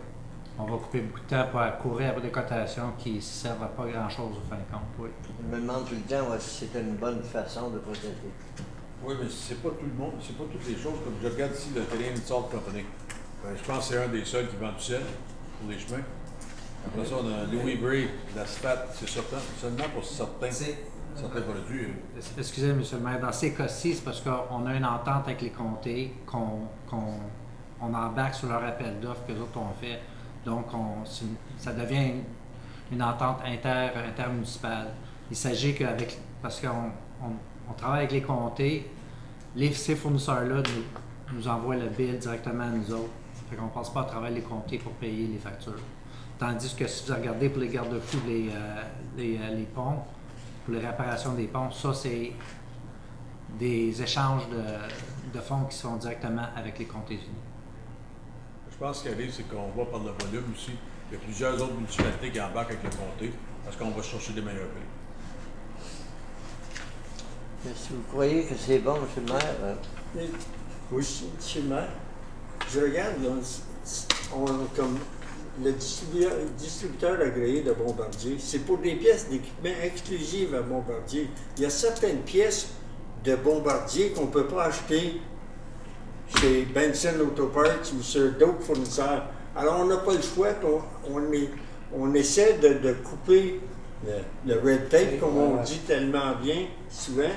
On va couper beaucoup de temps pour courir après des cotations qui ne servent à pas grand-chose au fin de compte, oui. Je me demande tout le temps si c'est une bonne façon de procéder. Oui, mais c'est pas tout le monde, c'est pas toutes les choses. Comme je regarde ici le Canadian Salt Company. Ben, je pense que c'est un des seuls qui vend du sel pour les chemins. Après ça, on a Louis Bray, l'asphalte, c'est seulement pour certains produits. Excusez, M. le maire, dans ces cas-ci, c'est parce qu'on a une entente avec les comtés, qu'on embarque sur leur appel d'offres que les autres ont fait. Donc, ça devient une entente intermunicipale. Il s'agit qu'avec, parce qu'on travaille avec les comtés, ces fournisseurs-là nous envoient le bill directement à nous autres. Fait qu'on ne passe pas à travers les comtés pour payer les factures. Tandis que si vous regardez pour les garde-fous, les ponts, pour les réparations des ponts, ça, c'est des échanges de fonds qui se font directement avec les comtés unis. Je pense ce qui arrive, c'est qu'on voit par le volume aussi. Il y a plusieurs autres municipalités qui embarquent avec le comté parce qu'on va chercher des meilleurs prix. Mais si vous croyez que c'est bon, M. le maire, Oui, monsieur le maire, je regarde, là, comme le distributeur agréé de Bombardier, c'est pour des pièces d'équipement exclusives à Bombardier. Il y a certaines pièces de Bombardier qu'on ne peut pas acheter chez Benson Auto Parts ou sur d'autres fournisseurs. Alors, on n'a pas le choix, on essaie de couper le red tape, comme on dit tellement bien, souvent.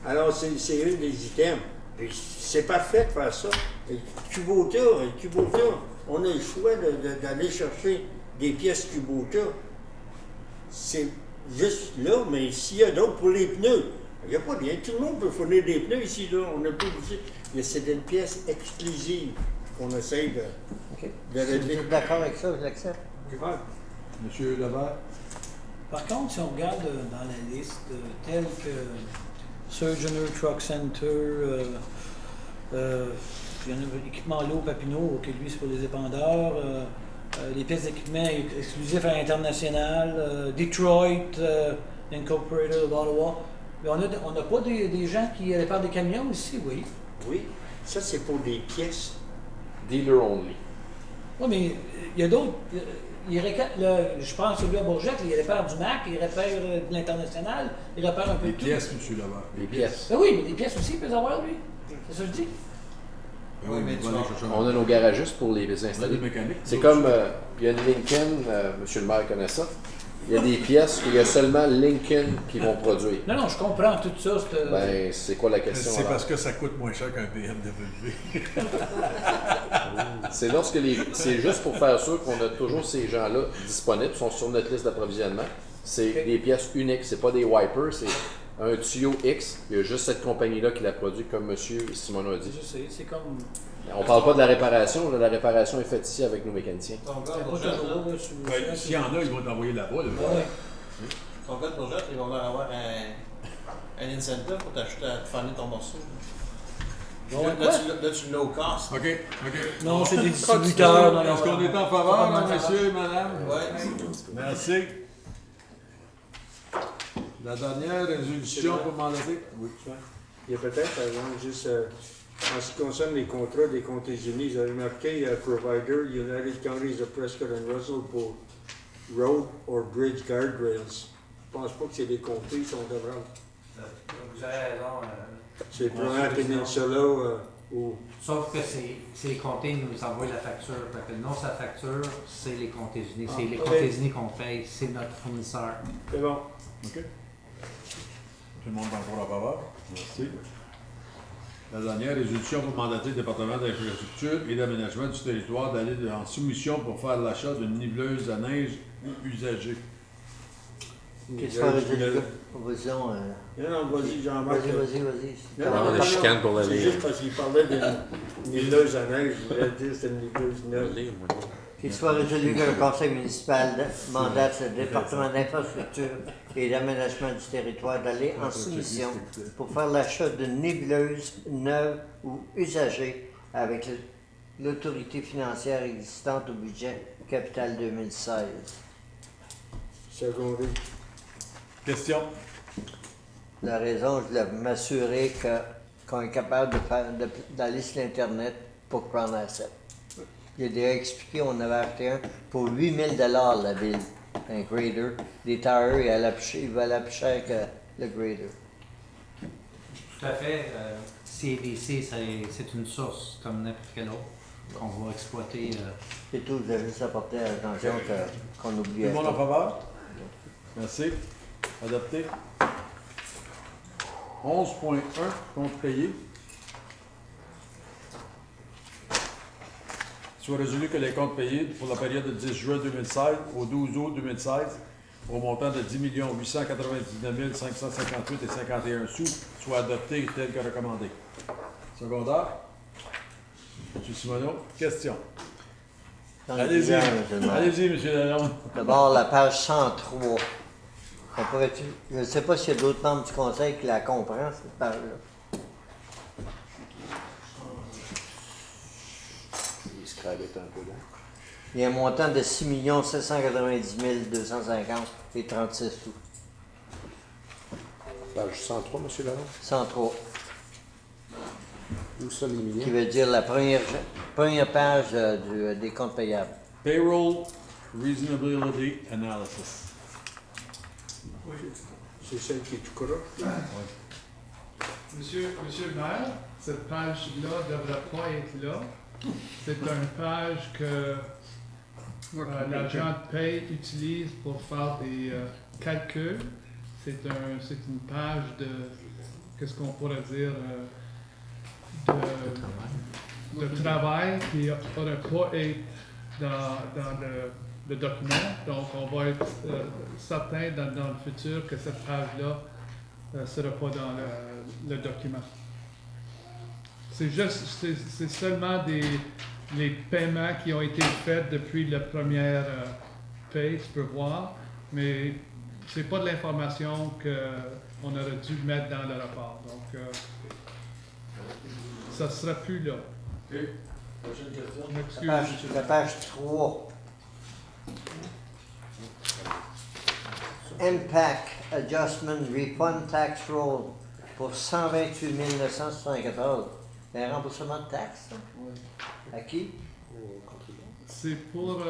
Alors, c'est une des items. C'est parfait de faire ça. Et Kubota, on a le choix d'aller chercher des pièces Kubota. C'est juste là, mais s'il y a d'autres pour les pneus, il n'y a pas bien. Tout le monde peut fournir des pneus ici, là. On n'a pas obligé. C'est une pièce exclusive qu'on essaye de si vous êtes d'accord avec ça, je l'accepte. Ouais. Monsieur Levert? Par contre, si on regarde dans la liste, tels que Surgeoner Truck Center, il y en a l'équipement Lowe Papineau, que lui c'est pour les épandeurs, les pièces d'équipement exclusifs à l'international, Detroit, Incorporated of Ottawa. Mais on n'a pas des gens qui réparent des camions ici, oui. Oui, ça c'est pour des pièces. Dealer only. Oui, mais il y a d'autres. Je pense celui à Bourget, il répare du Mac, il répare de l'international, il répare un peu Les de tout. pièces, monsieur Levert. Les pièces. Ben oui, mais des pièces aussi, il peut les avoir, lui. C'est ça que je dis. Ben Oui, mais il tu va aller vas- chercher un- On a nos garagistes pour les On a des installer. mécaniques. C'est nous comme, autres, il y a une Lincoln, monsieur le maire connaît ça. Il y a des pièces qu'il y a seulement Lincoln qui vont produire. Non, je comprends tout ça. Ben, c'est quoi la question? C'est alors? parce que ça coûte moins cher qu'un BMW. C'est c'est juste pour faire sûr qu'on a toujours ces gens-là disponibles, sont sur notre liste d'approvisionnement. C'est des pièces uniques, c'est pas des wipers, c'est un tuyau X. Il y a juste cette compagnie-là qui l'a produit, comme M. Simoneau a dit. Je sais, c'est comme. On parle pas de la réparation, là, la réparation est faite ici avec nos mécaniciens. Ton gars C'est de pas projet, toujours là, là, sur- Ben, s'il y en a, ils vont t'envoyer là-bas. Là. Ouais. ton gars de projet, ils vont leur avoir un incentive pour t'acheter à te faner ton morceau. Ouais, Là, quoi? tu low cost. OK, OK. Non, c'est des distributeurs. non, Est-ce qu'on est en faveur, là, monsieur et madame? Ouais. Merci. La dernière résolution pour mandater? Oui. Il y a peut-être, par exemple, juste en ce qui concerne les contrats des comtés unis, vous avez marqué Provider United Counties of Prescott and Russell pour Road or Bridge Guardrails. Je pense pas que c'est des comtés, si on devrait. Vous avez raison. C'est Bryant Peninsula ou. Sauf que c'est les comtés qui nous envoient la facture. Fait que non, sa facture, c'est les comtés unis. C'est les ok. comtés unis qu'on paye. C'est notre fournisseur. C'est bon. OK. Tout le monde est encore en faveur? Merci. La dernière résolution pour mandater le département d'infrastructure et d'aménagement du territoire d'aller en soumission pour faire l'achat d'une niveleuse à neige ou usagée. Qu'est-ce que ça veut dire? Proposition. Non, vas-y, Jean-Marc. Vas-y. Non, non, la chicane pour la c'est lire. juste parce qu'il parlait d'une niveleuse à neige. Je voulais dire que c'était une niveleuse neuve. Qu'il soit résolu que le conseil municipal mandate le département d'infrastructure et d'aménagement du territoire d'aller en soumission pour faire l'achat d'une nébuleuse neuve ou usagée avec l'autorité financière existante au budget capital 2016. Secondé. Question? La raison, je voulais m'assurer qu'on est capable d'aller sur Internet pour prendre l'asset. J'ai déjà expliqué, on avait acheté un pour 8 000 $ la ville, un grader. Des tailleurs, il valait plus cher que le grader. Tout à fait. CABC, c'est une source comme n'importe quelle autre qu'on va exploiter. C'est tout, je voulais juste apporter l'attention qu'on Tout oublie. le monde en faveur? Merci. Adopté. 11.1, compte payé. Soit résolu que les comptes payés pour la période de 10 juin 2016 au 12 août 2016 au montant de 10 899 558 et 51 sous soient adoptés tel que recommandé. Secondaire. M. Simoneau, question. Allez-y. Allez-y, M. Lalonde. D'abord, la page 103. Je ne sais pas s'il y a d'autres membres du conseil qui la comprennent, cette page-là. Il se crève un peu là. Il y a un montant de 6 790 250 et 36 sous. Page 103, M. Lalonde. 103. Où ça, les Qui millions? veut dire la première page des comptes payables. Payroll Reasonability Analysis. Oui, c'est celle qui est tout croche. Monsieur le maire, cette page-là ne devrait pas être là. C'est une page que l'agent de paye utilise pour faire des calculs. C'est une page de, qu'est-ce qu'on pourrait dire, de travail qui n'aurait pas été dans le document. Donc, on va être certain dans le futur que cette page-là ne sera pas dans le document. C'est seulement les paiements qui ont été faits depuis la première paye, tu peux voir, mais c'est pas de l'information qu'on aurait dû mettre dans le rapport. Donc, ça ne sera plus là. OK. Prochaine question. Je m'excuse, La page, monsieur. la page 3. Impact Adjustment Refund Tax Roll pour 128 974. Un remboursement de taxes, ça? À qui? C'est pour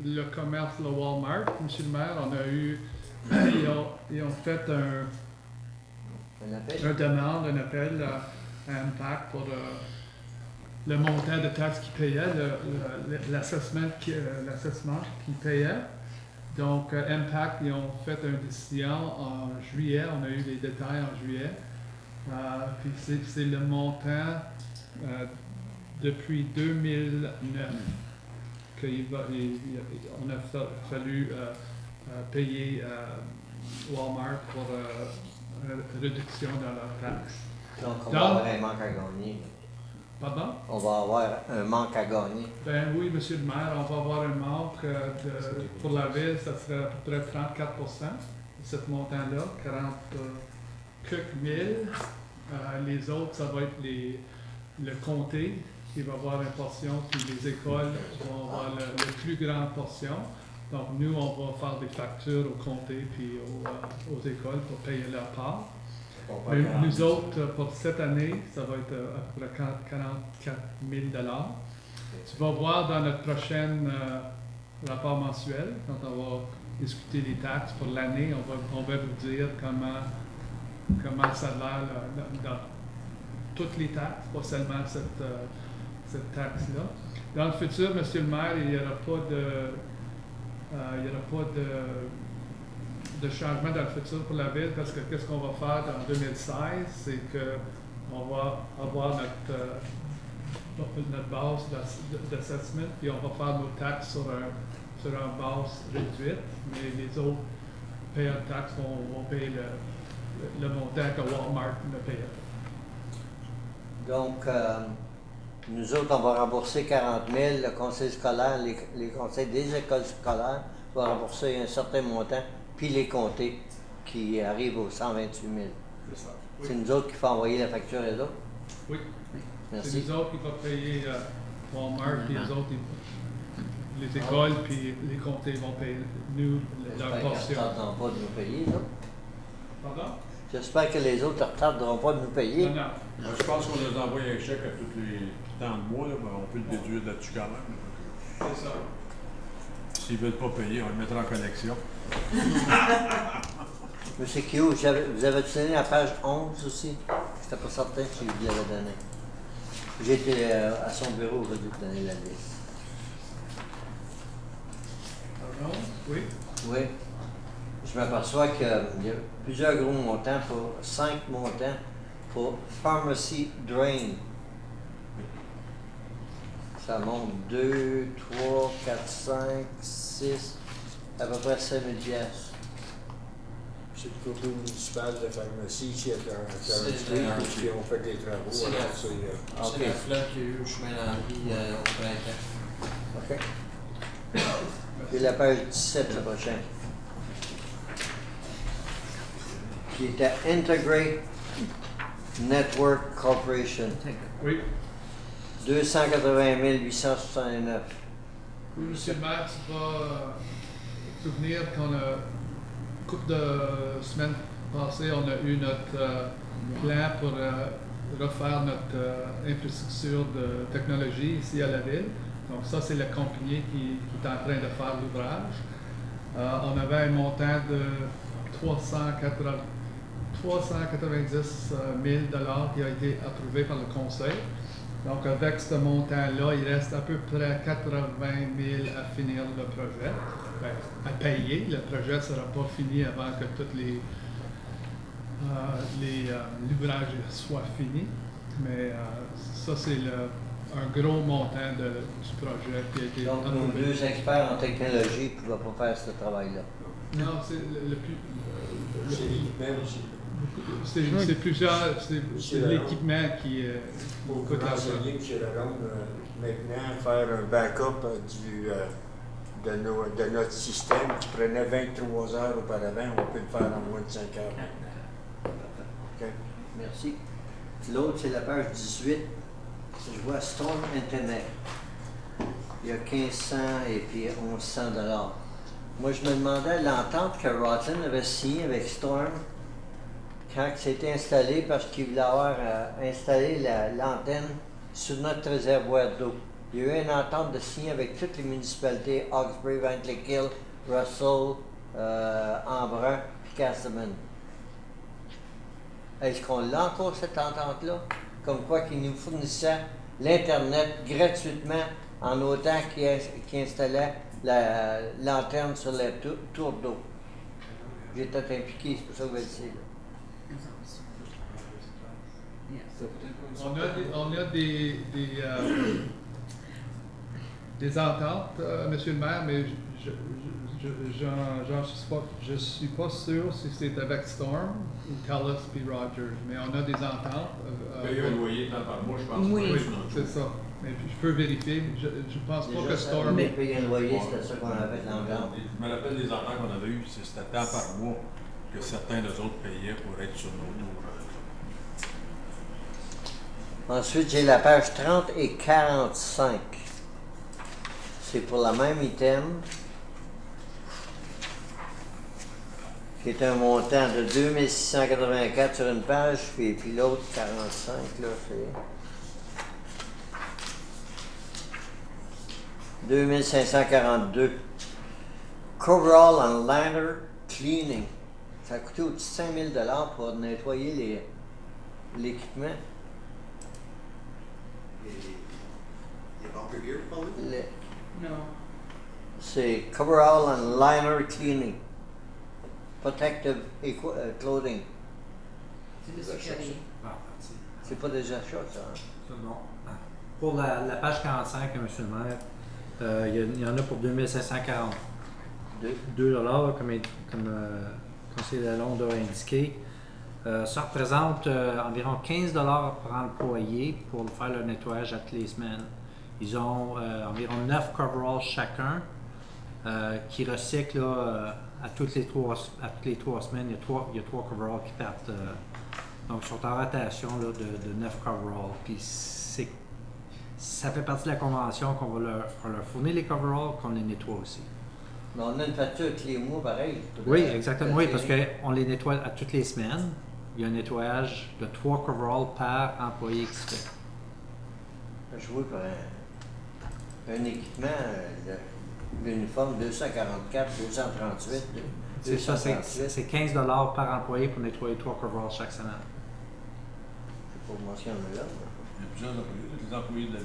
le commerce, le Walmart, monsieur le maire. On a eu, ils ont fait Un appel? un demande, un appel à Impact pour le montant de taxes qu'ils payaient, l'assessment qu'ils payaient. Donc, Impact, ils ont fait une décision en juillet. On a eu les détails en juillet. Puis c'est le montant depuis 2009 qu'on a fallu payer Walmart pour une réduction dans leurs taxes. Donc, on va avoir un manque à gagner. Pardon? On va avoir un manque à gagner. Ben oui, monsieur le maire, on va avoir un manque pour la ville, ça serait à peu près 34 de ce montant-là, 40 quelques mille. Les autres, ça va être le comté qui va avoir une portion, puis les écoles vont avoir la plus grande portion. Donc nous, on va faire des factures au comté puis aux écoles pour payer leur part. Mais nous autres, pour cette année, ça va être à peu près 44 000 $. Tu vas voir dans notre prochain rapport mensuel, quand on va discuter les taxes pour l'année, on va vous dire comment ça a l'air dans toutes les taxes, pas seulement cette taxe-là. Dans le futur, monsieur le maire, il n'y aura pas de changement dans le futur pour la ville, parce que qu'est-ce qu'on va faire dans 2016, c'est qu'on va avoir notre base d'assessment, puis on va faire nos taxes sur une base réduite, mais les autres payeurs de taxes vont payer le montant que Walmart ne payait pas. Donc, nous autres, on va rembourser 40 000. Le conseil scolaire, les conseils des écoles scolaires vont rembourser un certain montant, puis les comtés qui arrivent aux 128 000. C'est ça. C'est nous autres qui faut envoyer la facture et autres? Oui. Merci. C'est nous autres qui vont payer Walmart, puis les autres, les écoles, puis les comtés vont payer nous leur J'espère portion. qu'ils ne retarderont pas de nous payer, là. Pardon? J'espère que les autres ne retarderont pas de nous payer. Non, non. Moi, je pense qu'on les envoie un chèque à tous les temps de mois, là, mais on peut le déduire là-dessus quand même. C'est ça. S'ils ne veulent pas payer, on va le mettre en collection. Monsieur Kyo, vous avez donné la page 11 aussi? Je n'étais pas certain si vous l'avez donné. J'ai été à son bureau aujourd'hui pour donner la liste. Pardon? Oui? Oui. Je m'aperçois qu'il y a plusieurs gros montants, pour 5 montants pour Pharmacy Drain. Ça monte 2, 3, 4, 5, 6, à peu près 5 000 piastres. C'est le côté municipal de pharmacie qui est un C'est street le- qui ont fait des travaux. C'est alors la- c'est, C'est la flotte qu'il y a eu au chemin Landry au printemps. OK. Et la page 17, le prochain. Qui était Integrate Network Corporation. Oui. 280 869. Oui, monsieur le maire, tu vas te souvenir qu'on a, une couple de semaines passées, on a eu notre plan pour refaire notre infrastructure de technologie ici à la ville. Donc ça, c'est la compagnie qui est en train de faire l'ouvrage. On avait un montant de 390 000 $ qui a été approuvé par le conseil. Donc, avec ce montant-là, il reste à peu près 80 000 à finir le projet, ben, à payer. Le projet ne sera pas fini avant que tous l'ouvrage soit fini. Mais ça, c'est un gros montant du projet qui a été Donc, nos approuvé. deux experts en technologie ne pouvaient pas faire ce travail-là. Non, c'est le plus... c'est l'équipement aussi. C'est plusieurs... C'est l'équipement qui Pour coûte l'argent. renseigner, M. Lalonde, maintenant, faire un backup de notre système qui prenait 23 heures auparavant, on peut le faire en moins de 5 heures. OK. Merci. L'autre, c'est la page 18. Je vois Storm Internet. Il y a 1500 et puis 1100 $. Moi, je me demandais l'entente que Rotten avait signée avec Storm quand c'était installé parce qu'il voulait avoir installé l'antenne sur notre réservoir d'eau. Il y a eu une entente de signer avec toutes les municipalités, Hawkesbury, Van Cleek Hill, Russell, Embrun et Castleman. Est-ce qu'on l'a encore cette entente-là? Comme quoi qu'ils nous fournissaient l'Internet gratuitement en autant qu'ils installaient l'antenne sur la tour d'eau. J'étais impliqué, c'est pour ça que vous le savez. On a des ententes, Monsieur le maire, mais je suis pas sûr si c'est avec Storm ou Telus puis Rogers, mais on a des ententes. Payer un loyer tant par mois, je pense. Oui. C'est ça. Mais je peux vérifier. Je pense pas que Storm. Mais payer un loyer, c'était ça qu'on avait l'entente. Je me rappelle des ententes qu'on avait eues, c'était tant par mois que certains des autres payaient pour être sur nos tours. Ensuite, j'ai la page 30 et 45. C'est pour la même item, qui est un montant de 2684 sur une page, puis l'autre 45, là, c'est 2542. Coverall and liner cleaning. Ça a coûté au-dessus de 5000 $ pour nettoyer l'équipement. Les bumper gear, pas oui? Non. C'est coverall and liner cleaning. Protective clothing. C'est Monsieur Carrier. C'est pas des achats, ça. Hein? Non. Pour la page 45, M. le maire, il y en a pour 2542 $, comme conseiller Lalonde a indiqué. Ça représente environ 15 $ par employé pour faire le nettoyage à toutes les semaines. Ils ont environ 9 coveralls chacun qui recyclent à toutes les 3 semaines. Il y a 3 coveralls qui partent. Donc, ils sont en rotation là, de 9 coveralls. Puis ça fait partie de la convention qu'on va leur fournir les coveralls, qu'on les nettoie aussi. Mais on a une facture tous les mois, pareil. Oui, exactement. Oui, parce qu'on les nettoie à toutes les semaines. Il y a un nettoyage de 3 coveralls par employé qui se fait. Je vois pour un équipement, l'uniforme 244, 238, C'est ça, c'est 15 $ par employé pour nettoyer 3 coveralls chaque semaine. C'est pour mentionner là. Il y a plusieurs employés, tous les employés de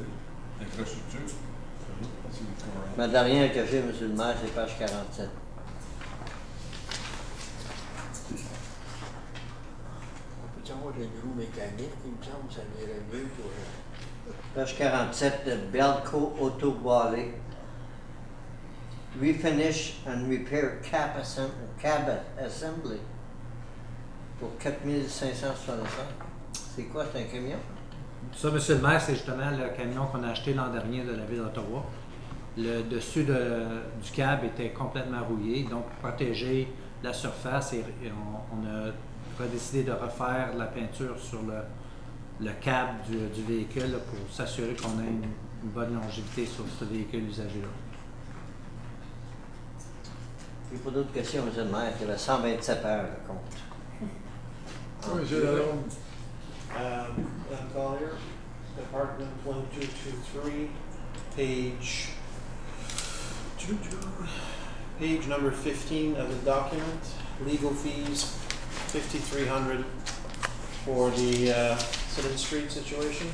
l'infrastructure. Ma dernière que j'ai, M. le maire, c'est page 47. On peut avoir des roues mécaniques, il me semble que ça irait mieux pour. Page 47 de Belco Auto Body. Refinish and repair cab assembly pour 4565. C'est quoi, c'est un camion? Ça, M. le maire, c'est justement le camion qu'on a acheté l'an dernier de la ville d'Ottawa. Le dessus du cab était complètement rouillé, donc pour protéger la surface, on a décidé de refaire la peinture sur le cab du véhicule là, pour s'assurer qu'on ait une bonne longévité sur ce véhicule usagé-là. Il n'y a pas d'autres questions, M. le maire. Il y avait 127 heures, le compte. Monsieur Lalonde. Madame Collier, Department 1223, page number 15 of the document, legal fees, $5,300 for the Citizen Street situation.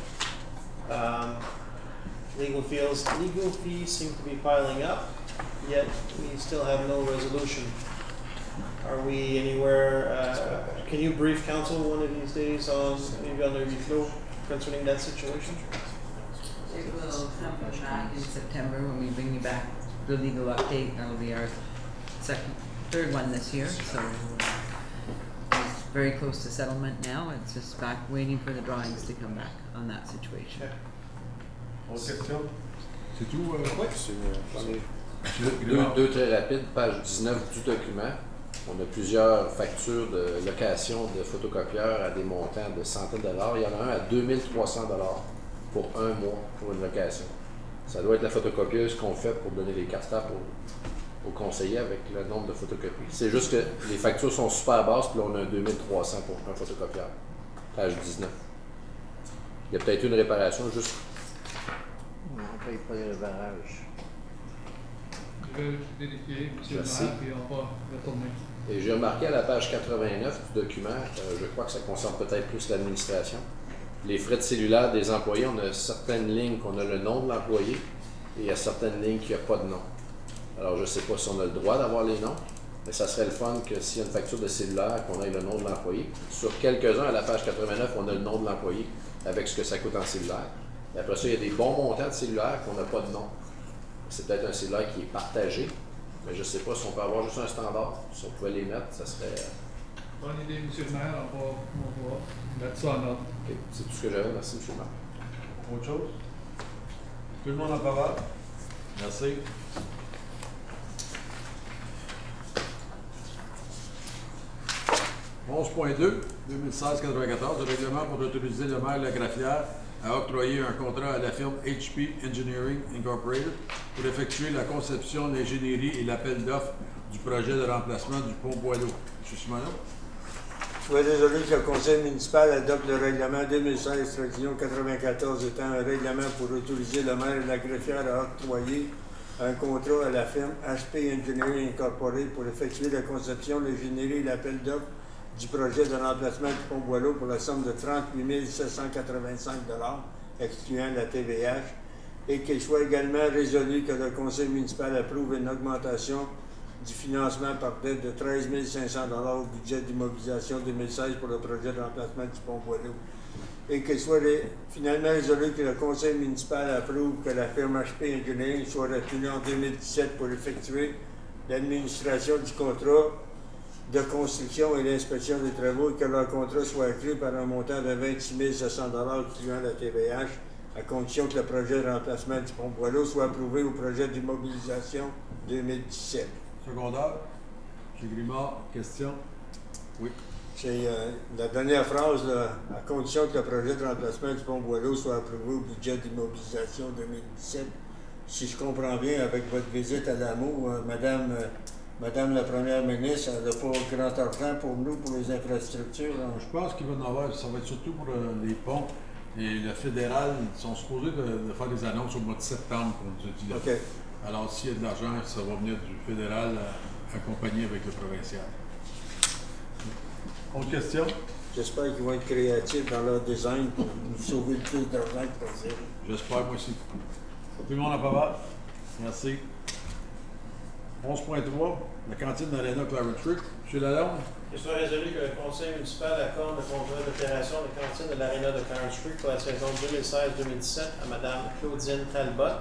Legal fees seem to be piling up, yet we still have no resolution. Are we anywhere, can you brief council one of these days on, maybe on the reflow concerning that situation? It will happen back in September when we bring you back the legal update. That'll be our third one this year, so it's very close to settlement now. It's just back waiting for the drawings to come back on that situation. Autre question? C'est tout? Oui. Deux très rapides, page 19 du document. On a plusieurs factures de location de photocopieurs à des montants de centaines de dollars. Il y en a un à 2300 dollars pour un mois pour une location. Ça doit être la photocopieuse qu'on fait pour donner les cartes aux conseillers avec le nombre de photocopies. C'est juste que les factures sont super basses, puis là on a un 2300 pour un photocopieur. Page 19. Il y a peut-être une réparation, juste. On ne paye pas les barrages. Je vais vérifier, M. le Merci. maire, puis on va retourner. Et j'ai remarqué à la page 89 du document, je crois que ça concerne peut-être plus l'administration, les frais de cellulaire des employés, on a certaines lignes qu'on a le nom de l'employé et il y a certaines lignes qui n'ont pas de nom. Alors je ne sais pas si on a le droit d'avoir les noms, mais ça serait le fun que s'il y a une facture de cellulaire, qu'on ait le nom de l'employé. Sur quelques-uns, à la page 89, on a le nom de l'employé avec ce que ça coûte en cellulaire. Et après ça, il y a des bons montants de cellulaire qu'on n'a pas de nom. C'est peut-être un cellulaire qui est partagé, mais je ne sais pas si on peut avoir juste un standard. Si on pouvait les mettre, ça serait... Bonne idée, M. le maire, on va mettre ça en ordre. OK. C'est tout ce que j'avais. Merci, M. le maire. Autre chose? Tout le monde en parole? Merci. « 11.2, 2016-94, le règlement pour autoriser le maire Lagrafière à octroyer un contrat à la firme HP Engineering Incorporated pour effectuer la conception, l'ingénierie et l'appel d'offres du projet de remplacement du pont Boileau. M. Simoneau? Soyez désolé que le conseil municipal adopte le règlement 2016-94 étant un règlement pour autoriser le maire de la greffière à octroyer un contrat à la firme HP Engineering Incorporated pour effectuer la conception, l'ingénierie et l'appel d'offres du projet de remplacement du pont Boileau pour la somme de 38 785 $, excluant la TVH, et qu'il soit également résolu que le conseil municipal approuve une augmentation du financement par dette de 13 500 $ au budget d'immobilisation 2016 pour le projet de remplacement du pont Boileau. Et qu'il soit finalement résolu que le conseil municipal approuve que la firme HP Engineering soit retenue en 2017 pour effectuer l'administration du contrat de construction et l'inspection des travaux et que leur contrat soit accru par un montant de 26 700 $, incluant la TVH, à condition que le projet de remplacement du pont Boileau soit approuvé au projet d'immobilisation 2017. Secondaire. M. Grimard, question? Oui. C'est la dernière phrase, là, à condition que le projet de remplacement du pont Boileau soit approuvé au budget d'immobilisation 2017. Si je comprends bien, avec votre visite à l'AMO, Madame la Première ministre, elle n'a pas grand argent pour nous, pour les infrastructures. Hein. Je pense qu'il va en avoir, ça va être surtout pour les ponts. Et le fédéral, ils sont supposés de faire des annonces au mois de septembre, comme nous a dit là. OK. Alors, s'il y a de l'argent, ça va venir du fédéral accompagné avec le provincial. Autre question? J'espère qu'ils vont être créatifs dans leur design pour nous sauver le plus d'argent que possible. J'espère, moi aussi. Tout le monde en parole? Merci. 11.3, la cantine d'Arena Clarence Street. M. Lalonde? Il soit résolu que le conseil municipal accorde le contrat d'opération de cantine de l'Arena de Clarence Street pour la saison 2016-2017 à Mme Claudine Talbot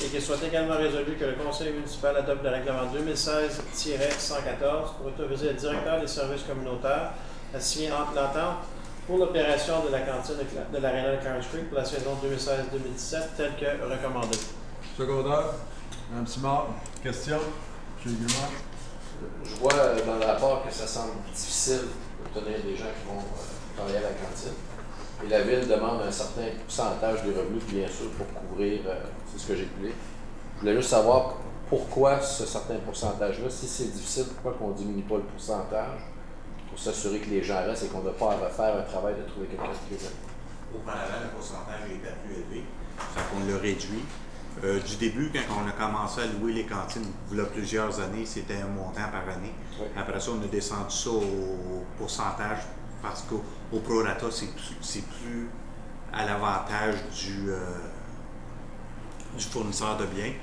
et qu'il soit également résolu que le conseil municipal adopte le règlement 2016-114 pour autoriser le directeur des services communautaires à signer l'entente pour l'opération de la cantine de l'Arena de Clarence Street pour la saison 2016-2017 telle que recommandée. Secondaire. Mme Simard, question? M. Grimard? Je vois dans le rapport que ça semble difficile d'obtenir des gens qui vont travailler à la cantine. Et la Ville demande un certain pourcentage des revenus, bien sûr, pour couvrir, c'est ce que j'ai coulé. Je voulais juste savoir pourquoi ce certain pourcentage-là. Si c'est difficile, pourquoi qu'on ne diminue pas le pourcentage pour s'assurer que les gens restent et qu'on ne doit pas refaire un travail de trouver quelqu'un qui les aide. Auparavant, le pourcentage était plus élevé, ça qu'on l'a réduit. Du début, quand on a commencé à louer les cantines, il y a plusieurs années, c'était un montant par année. Oui. Après ça, on a descendu ça au pourcentage parce qu'au prorata, c'est plus à l'avantage du fournisseur de biens.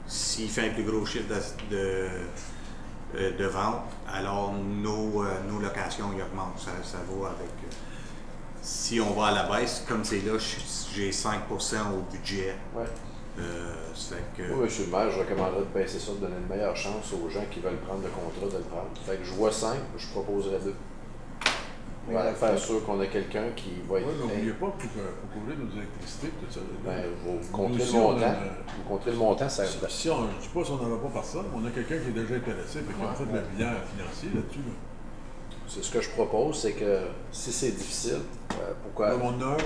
S'il fait un plus gros chiffre de vente, alors nos locations y augmentent. Ça va avec... si on va à la baisse, comme c'est là, j'ai 5% au budget. Ouais. Que... Oui, M. le maire, je recommanderais de baisser ça, de donner une meilleure chance aux gens qui veulent prendre le contrat de le prendre. Fait que je vois 5, je proposerais 2. On va faire sûr qu'on a quelqu'un qui va Oui, être. mais n'oubliez pas, pour couvrir nos électricités, tout ça. Ben, vous comptez Nous le aussi, on montant. a- Vous comptez le montant, ça. Si on, je ne dis pas si on n'en a pas personne, mais on a quelqu'un qui est déjà intéressé, fait qu'on fait le bilan financier là-dessus. Là. C'est ce que je propose, c'est que si c'est difficile, pourquoi. Comme on a un,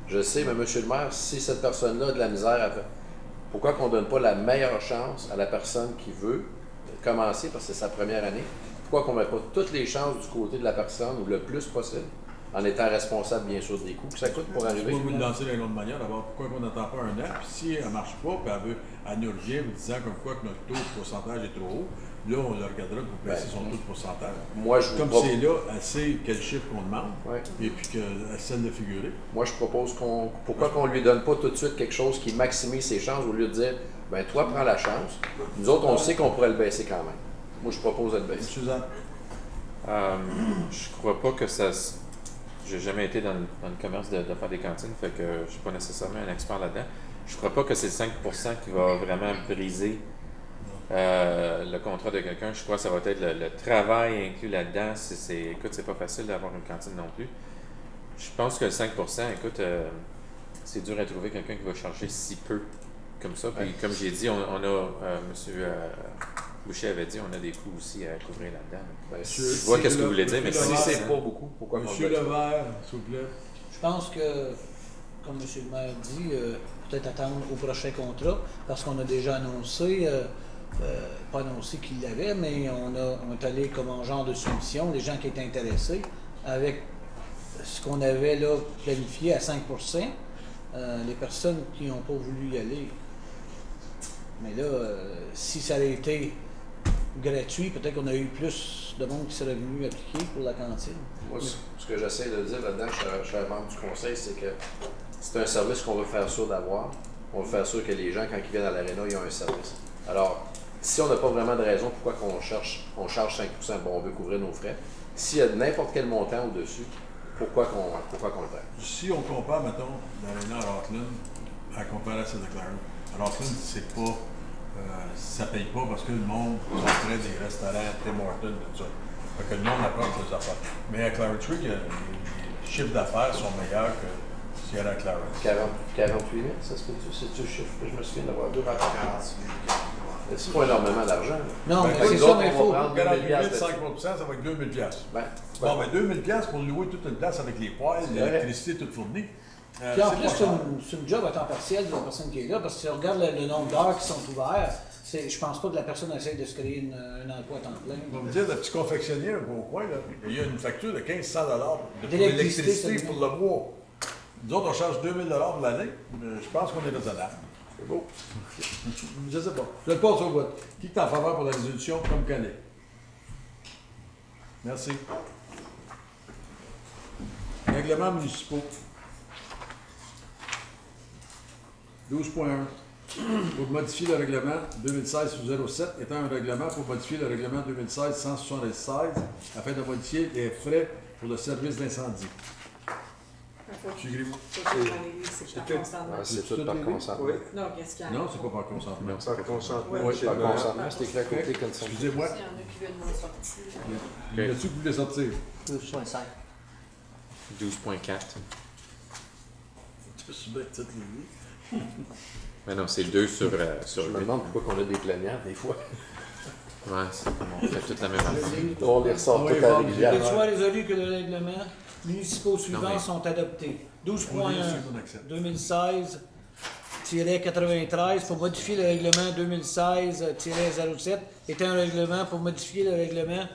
Je sais, mais monsieur le maire, si cette personne-là a de la misère à faire, pourquoi qu'on ne donne pas la meilleure chance à la personne qui veut commencer, parce que c'est sa première année, pourquoi qu'on ne met pas toutes les chances du côté de la personne, ou le plus possible, en étant responsable, bien sûr, des coûts que ça coûte pour je arriver? vais vous le lancer d'une autre manière. D'abord, pourquoi on n'attend pas un an? Puis si elle ne marche pas, puis elle nous revient vous disant comme quoi que notre taux de pourcentage est trop haut, là, on le regardera pour baisser son taux de pourcentage. Moi, je vous Comme propose- c'est là, elle sait quel chiffre qu'on demande, Ouais. et puis qu'elle sait le figurer. Moi, je propose pourquoi qu'on ne lui donne pas tout de suite quelque chose qui maximise ses chances, au lieu de dire, ben toi, prends la chance. Nous autres, on sait qu'on pourrait le baisser quand même. Moi, je propose de le baisser. Suzanne? Je crois pas que ça. J'ai jamais été dans le commerce de faire des cantines, fait que je suis pas nécessairement un expert là-dedans. Je crois pas que c'est le 5% qui va vraiment briser le contrat de quelqu'un. Je crois que ça va être le travail inclus là-dedans. Écoute, c'est pas facile d'avoir une cantine non plus. Je pense que le 5%, écoute, c'est dur à trouver quelqu'un qui va charger si peu comme ça. Puis comme j'ai dit, on a monsieur Boucher avait dit, on a des coûts aussi à couvrir là-dedans. Je vois qu'est-ce que vous voulez dire, mais si c'est pas beaucoup, pourquoi Monsieur Levert, s'il vous plaît. Je pense que, comme M. le maire dit, peut-être attendre au prochain contrat, parce qu'on a déjà annoncé, pas annoncé qu'il l'avait, mais on est allé comme en genre de soumission, les gens qui étaient intéressés, avec ce qu'on avait là planifié à 5 les personnes qui n'ont pas voulu y aller. Mais là, si ça avait été gratuit, peut-être qu'on a eu plus de monde qui serait venu appliquer pour la cantine. Moi, ce que j'essaie de dire là-dedans, je suis un membre du conseil, c'est que c'est un service qu'on veut faire sûr d'avoir. On veut faire sûr que les gens, quand ils viennent à l'aréna, ils ont un service. Alors, si on n'a pas vraiment de raison pourquoi on charge 5 bon, on veut couvrir nos frais. S'il y a n'importe quel montant au-dessus, pourquoi qu'on le fait? Si on compare, mettons, l'aréna à Rockland, à comparer à celle de Clarence, à Rockland, c'est pas... ça paye pas parce que le monde sont près des restaurants, Tim Hortons, tout ça. Fait que le monde apprend ses affaires. Mais à Clarence Creek, les chiffres d'affaires sont meilleurs que s'il y a à Clarence. 48 000, ça se peut-tu? C'est-tu le chiffre que je me souviens d'avoir deux rapports? C'est pas énormément d'argent. Non, Ben, mais c'est ça, mais il faut. 48 000, 5%, ça va être 2 000 Ben, bon, mais 2 000 pour louer toute une place avec les poêles, l'électricité toute fournie. Puis en c'est plus, pas cher. c'est une job à temps partiel de la personne qui est là, parce que si on regarde le nombre d'heures qui sont ouvertes, je pense pas que la personne essaie de se créer un emploi à temps plein. On va me dire, le petit confectionnier au coin, là, il y a une facture de 1 500 pour D'électricité, l'électricité c'est pour le mois. Nous autres, on charge 2 000 pour l'année. Je pense qu'on est raisonnable. c'est beau. Je sais pas. Je le passe au bout. Qui est en faveur pour la résolution comme Calais? Merci. Règlements municipaux. 12.1. Pour modifier le règlement 2016-07 étant un règlement pour modifier le règlement 2016-176 afin de modifier les frais pour le service d'incendie. Tu écris moi? C'est par consentement. C'est tout par consentement. Oui. Non, qu'est-ce qu'il y a? Non, c'est pas par consentement. Par consentement. Oui, chez Par le maire. consentement, c'est écrit à côté comme ça. Excusez-moi. S'il y en a qui veulent m'en sortir. Y a-tu que vous voulez sortir? 12.5. 12.4. Tu peux subir toutes les vies. Mais non, c'est 2 sur Je me 8. demande pourquoi on a des plaignants, des fois. Ouais, c'est comme on fait toute la même affaire. On les ressort Oui, toutes à la bon, régulière. Qu'il soit résolu que les règlements municipaux suivants mais- sont adoptés. On 12.1 accepte. 2016-93 pour modifier le règlement 2016-07 est un règlement pour modifier le règlement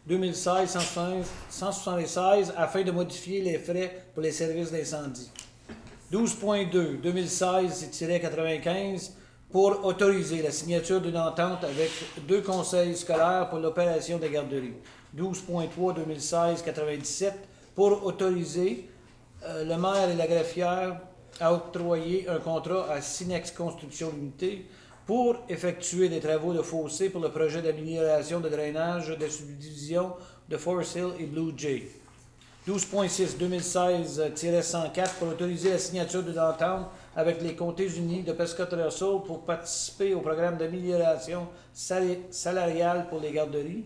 2016-176 afin de modifier les frais pour les services d'incendie. 12.2 2016-95 pour autoriser la signature d'une entente avec 2 conseils scolaires pour l'opération des garderies. 12.3 2016-97 pour autoriser le maire et la greffière à octroyer un contrat à Sinex Construction Limitée pour effectuer des travaux de fossé pour le projet d'amélioration de drainage des subdivisions de Forest Hill et Blue Jay. 12.6 2016-104 pour autoriser la signature d'une entente avec les Comtés unis de Prescott-Russell pour participer au programme d'amélioration salariale pour les garderies.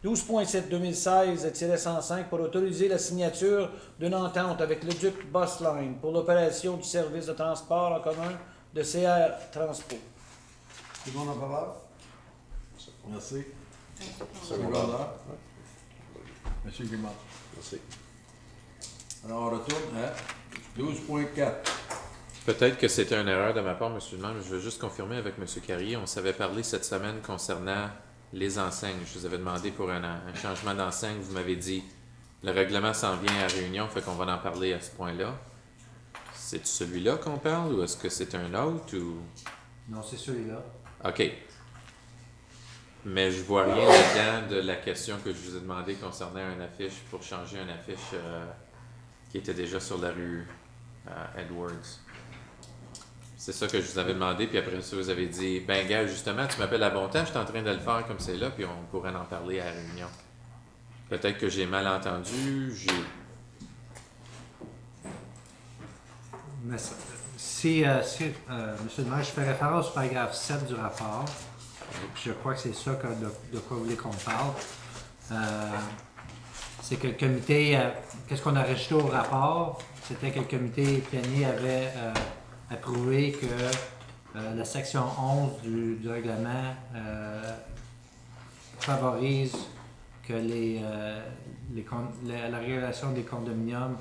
12.7-2016-105 pour autoriser la signature d'une entente avec le Duc Bus Line pour l'opération du service de transport en commun de CR Transpo. Tout le monde en faveur? Merci. Secondaire. Monsieur Guimard. Merci. Alors, on retourne à 12.4. Peut-être que c'était une erreur de ma part, M. le maire, mais je veux juste confirmer avec M. Carrier. On s'avait parlé cette semaine concernant les enseignes. Je vous avais demandé pour un changement d'enseigne. Vous m'avez dit, le règlement s'en vient à réunion, fait qu'on va en parler à ce point-là. C'est celui-là qu'on parle ou est-ce que c'est un autre ou... Non, c'est celui-là. OK. Mais je vois rien là-dedans de la question que je vous ai demandé concernant une affiche pour changer une affiche qui était déjà sur la rue Edwards. C'est ça que je vous avais demandé, puis après ça, vous avez dit, ben gars, justement, tu m'appelles à bon temps, je suis en train de le faire comme c'est là, puis on pourrait en parler à la réunion. Peut-être que j'ai mal entendu, Mais si Monsieur le maire, je fais référence au paragraphe 7 du rapport. Je crois que c'est ça de quoi vous voulez qu'on parle. C'est que le comité, qu'est-ce qu'on a rajouté au rapport? C'était que le comité plénier avait approuvé que la section 11 du règlement favorise que la régulation des condominiums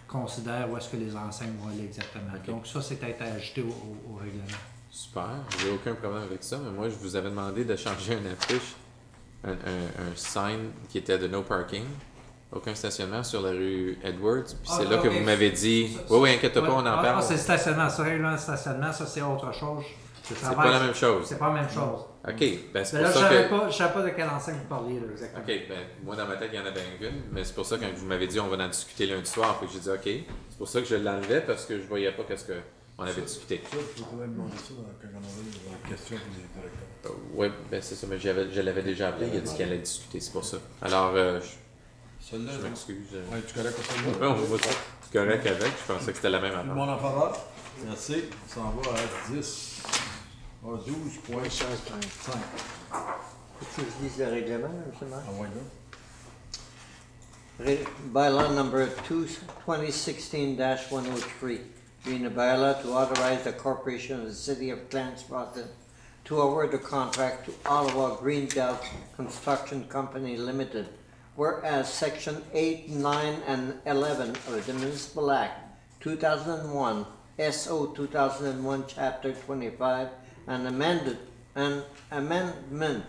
considère où est-ce que les enseignes vont aller exactement. Okay. Donc ça, c'est à être ajouté au règlement. Super, j'ai aucun problème avec ça, mais moi, je vous avais demandé de changer une affiche, un sign qui était de no parking, aucun stationnement sur la rue Edwards, puis c'est là que vous m'avez dit, oui, inquiète pas, on en parle. C'est le stationnement, ça, règlement de stationnement, ça, c'est autre chose. C'est pas la même chose. C'est pas la même chose. OK, ben c'est Mais pour là, ça que... je ne savais pas de quelle enseigne vous parliez, là, exactement. OK, ben moi, dans ma tête, il y en avait une, mais c'est pour ça que quand vous m'avez dit, on va en discuter lundi soir, puis j'ai dit, OK, c'est pour ça que je l'enlevais, parce que je voyais pas qu'est-ce qu'on avait discuté. Ça, je pourrais demander ça quand on avait la question pour les directeurs. Oui, ben c'est ça, mais je l'avais déjà appelé, il a dit qu'il allait discuter, c'est pour ça. Alors, je m'excuse. Ouais, tu correct pour ça? On va correct avec, je pensais que c'était la même Tout le affaire. monde en faveur? Merci. On s'en va à 10. 12.5. Faut que je lise le règlement, M. le maire? Ah ouais, là. Bylaw number 2016-103, being a bylaw to authorize the corporation of the city of Clarence-Boston to award the contract to Ottawa Greenbelt Construction Company Limited, whereas Section 8, 9, and 11 of the Municipal Act 2001, SO 2001, Chapter 25, and amendment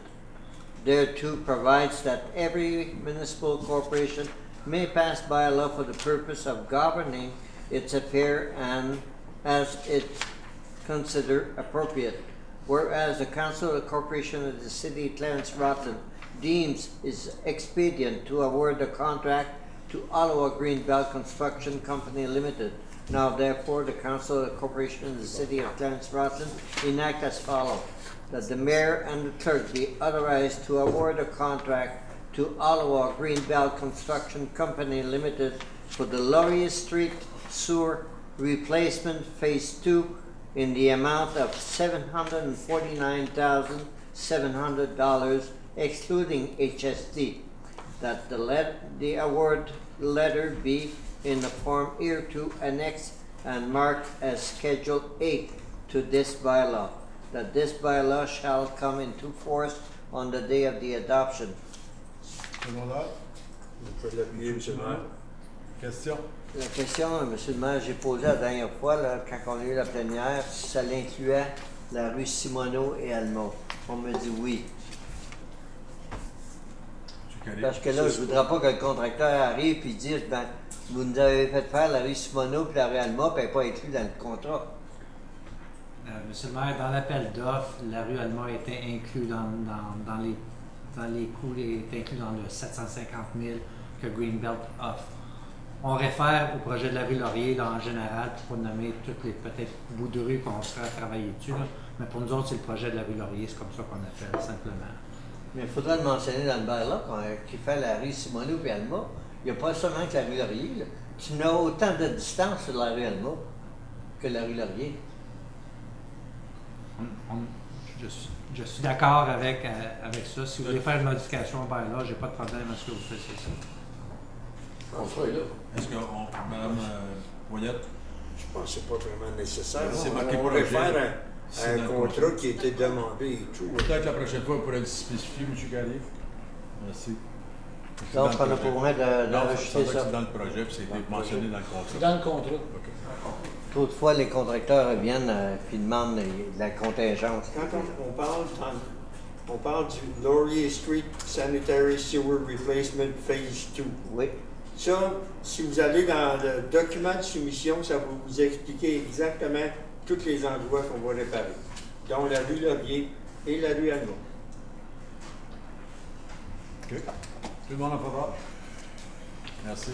thereto provides that every municipal corporation may pass by law for the purpose of governing its affairs and as it consider appropriate. Whereas the Council of the Corporation of the City of Clarence-Rutland deems it expedient to award the contract to Ottawa Greenbelt Construction Company Limited. Now therefore the Council of the Corporation of the City of Clarence-Rutland enact as follows: that the mayor and the clerk be authorized to award a contract to Ottawa Greenbelt Construction Company Limited for the Laurier Street Sewer Replacement Phase 2 in the amount of $749,700 excluding HST. That the award letter be in the form hereto annexed and marked as Schedule 8 to this bylaw. That this bylaw shall come into force on the day of the adoption. Secondaire? Je peux l'appuyer, M. le maire. Question? La question, M. le maire, j'ai posé la dernière fois, là, quand on a eu la plénière, si ça l'incluait la rue Simoneau et Alma. On me dit oui. Parce que là, je ne voudrais pas que le contracteur arrive et dise, ben, vous nous avez fait faire la rue Simoneau et la rue Alma, puis elle n'est pas inclue dans le contrat. Monsieur le maire, dans l'appel d'offres, la rue Alma était inclue dans les coûts, est inclus dans le 750 000 que Greenbelt offre. On réfère au projet de la rue Laurier là, en général, pour nommer toutes les peut-être bouts de rue qu'on sera à travailler dessus. Là. Mais pour nous autres, c'est le projet de la rue Laurier, c'est comme ça qu'on appelle simplement. Mais il faudrait le mentionner dans le bail-là, qui fait la rue Simoneau et Alma. Il n'y a pas seulement que la rue Laurier. Là. Tu n'as autant de distance sur la rue Alma que la rue Laurier. je suis d'accord avec ça. Si vous voulez faire une modification au bylaw, j'ai pas de problème à ce que vous fassiez ça. Contrat est là. Est-ce que, Mme Voyette, Je pense que c'est pas vraiment nécessaire. C'est marqué On projet. réfère C'est à un dans le contrat qui a été demandé et tout. peut-être la prochaine fois, vous pourrez le spécifier, M. Carrier. Merci. Donc, on n'a pas besoin d'enregistrer ça. ça. C'est dans le projet, puis c'est mentionné dans le C'est contrat. dans le contrat. OK. Toutefois, les contracteurs reviennent puis demandent la contingence. Quand on parle du Laurier Street Sanitary Sewer Replacement Phase 2. Oui. Ça, si vous allez dans le document de soumission, ça va vous expliquer exactement tous les endroits qu'on va réparer, dont la rue Laurier et la rue Alma. OK. Tout le monde en faveur? Merci.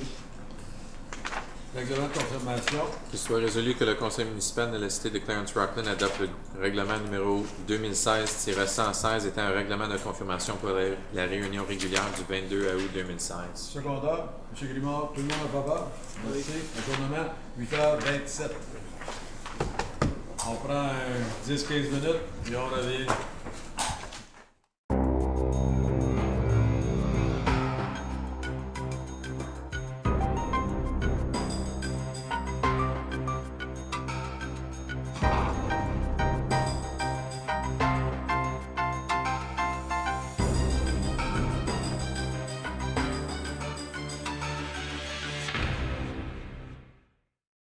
L'examen de confirmation. Qu'il soit résolu que le conseil municipal de la cité de Clarence-Rockland adopte le règlement numéro 2016-116 étant un règlement de confirmation pour la réunion régulière du 22 août 2016. Secondaire, M. Grimard, tout le monde en faveur? Merci. Ajournement, 8h27. On prend 10-15 minutes, et on revient.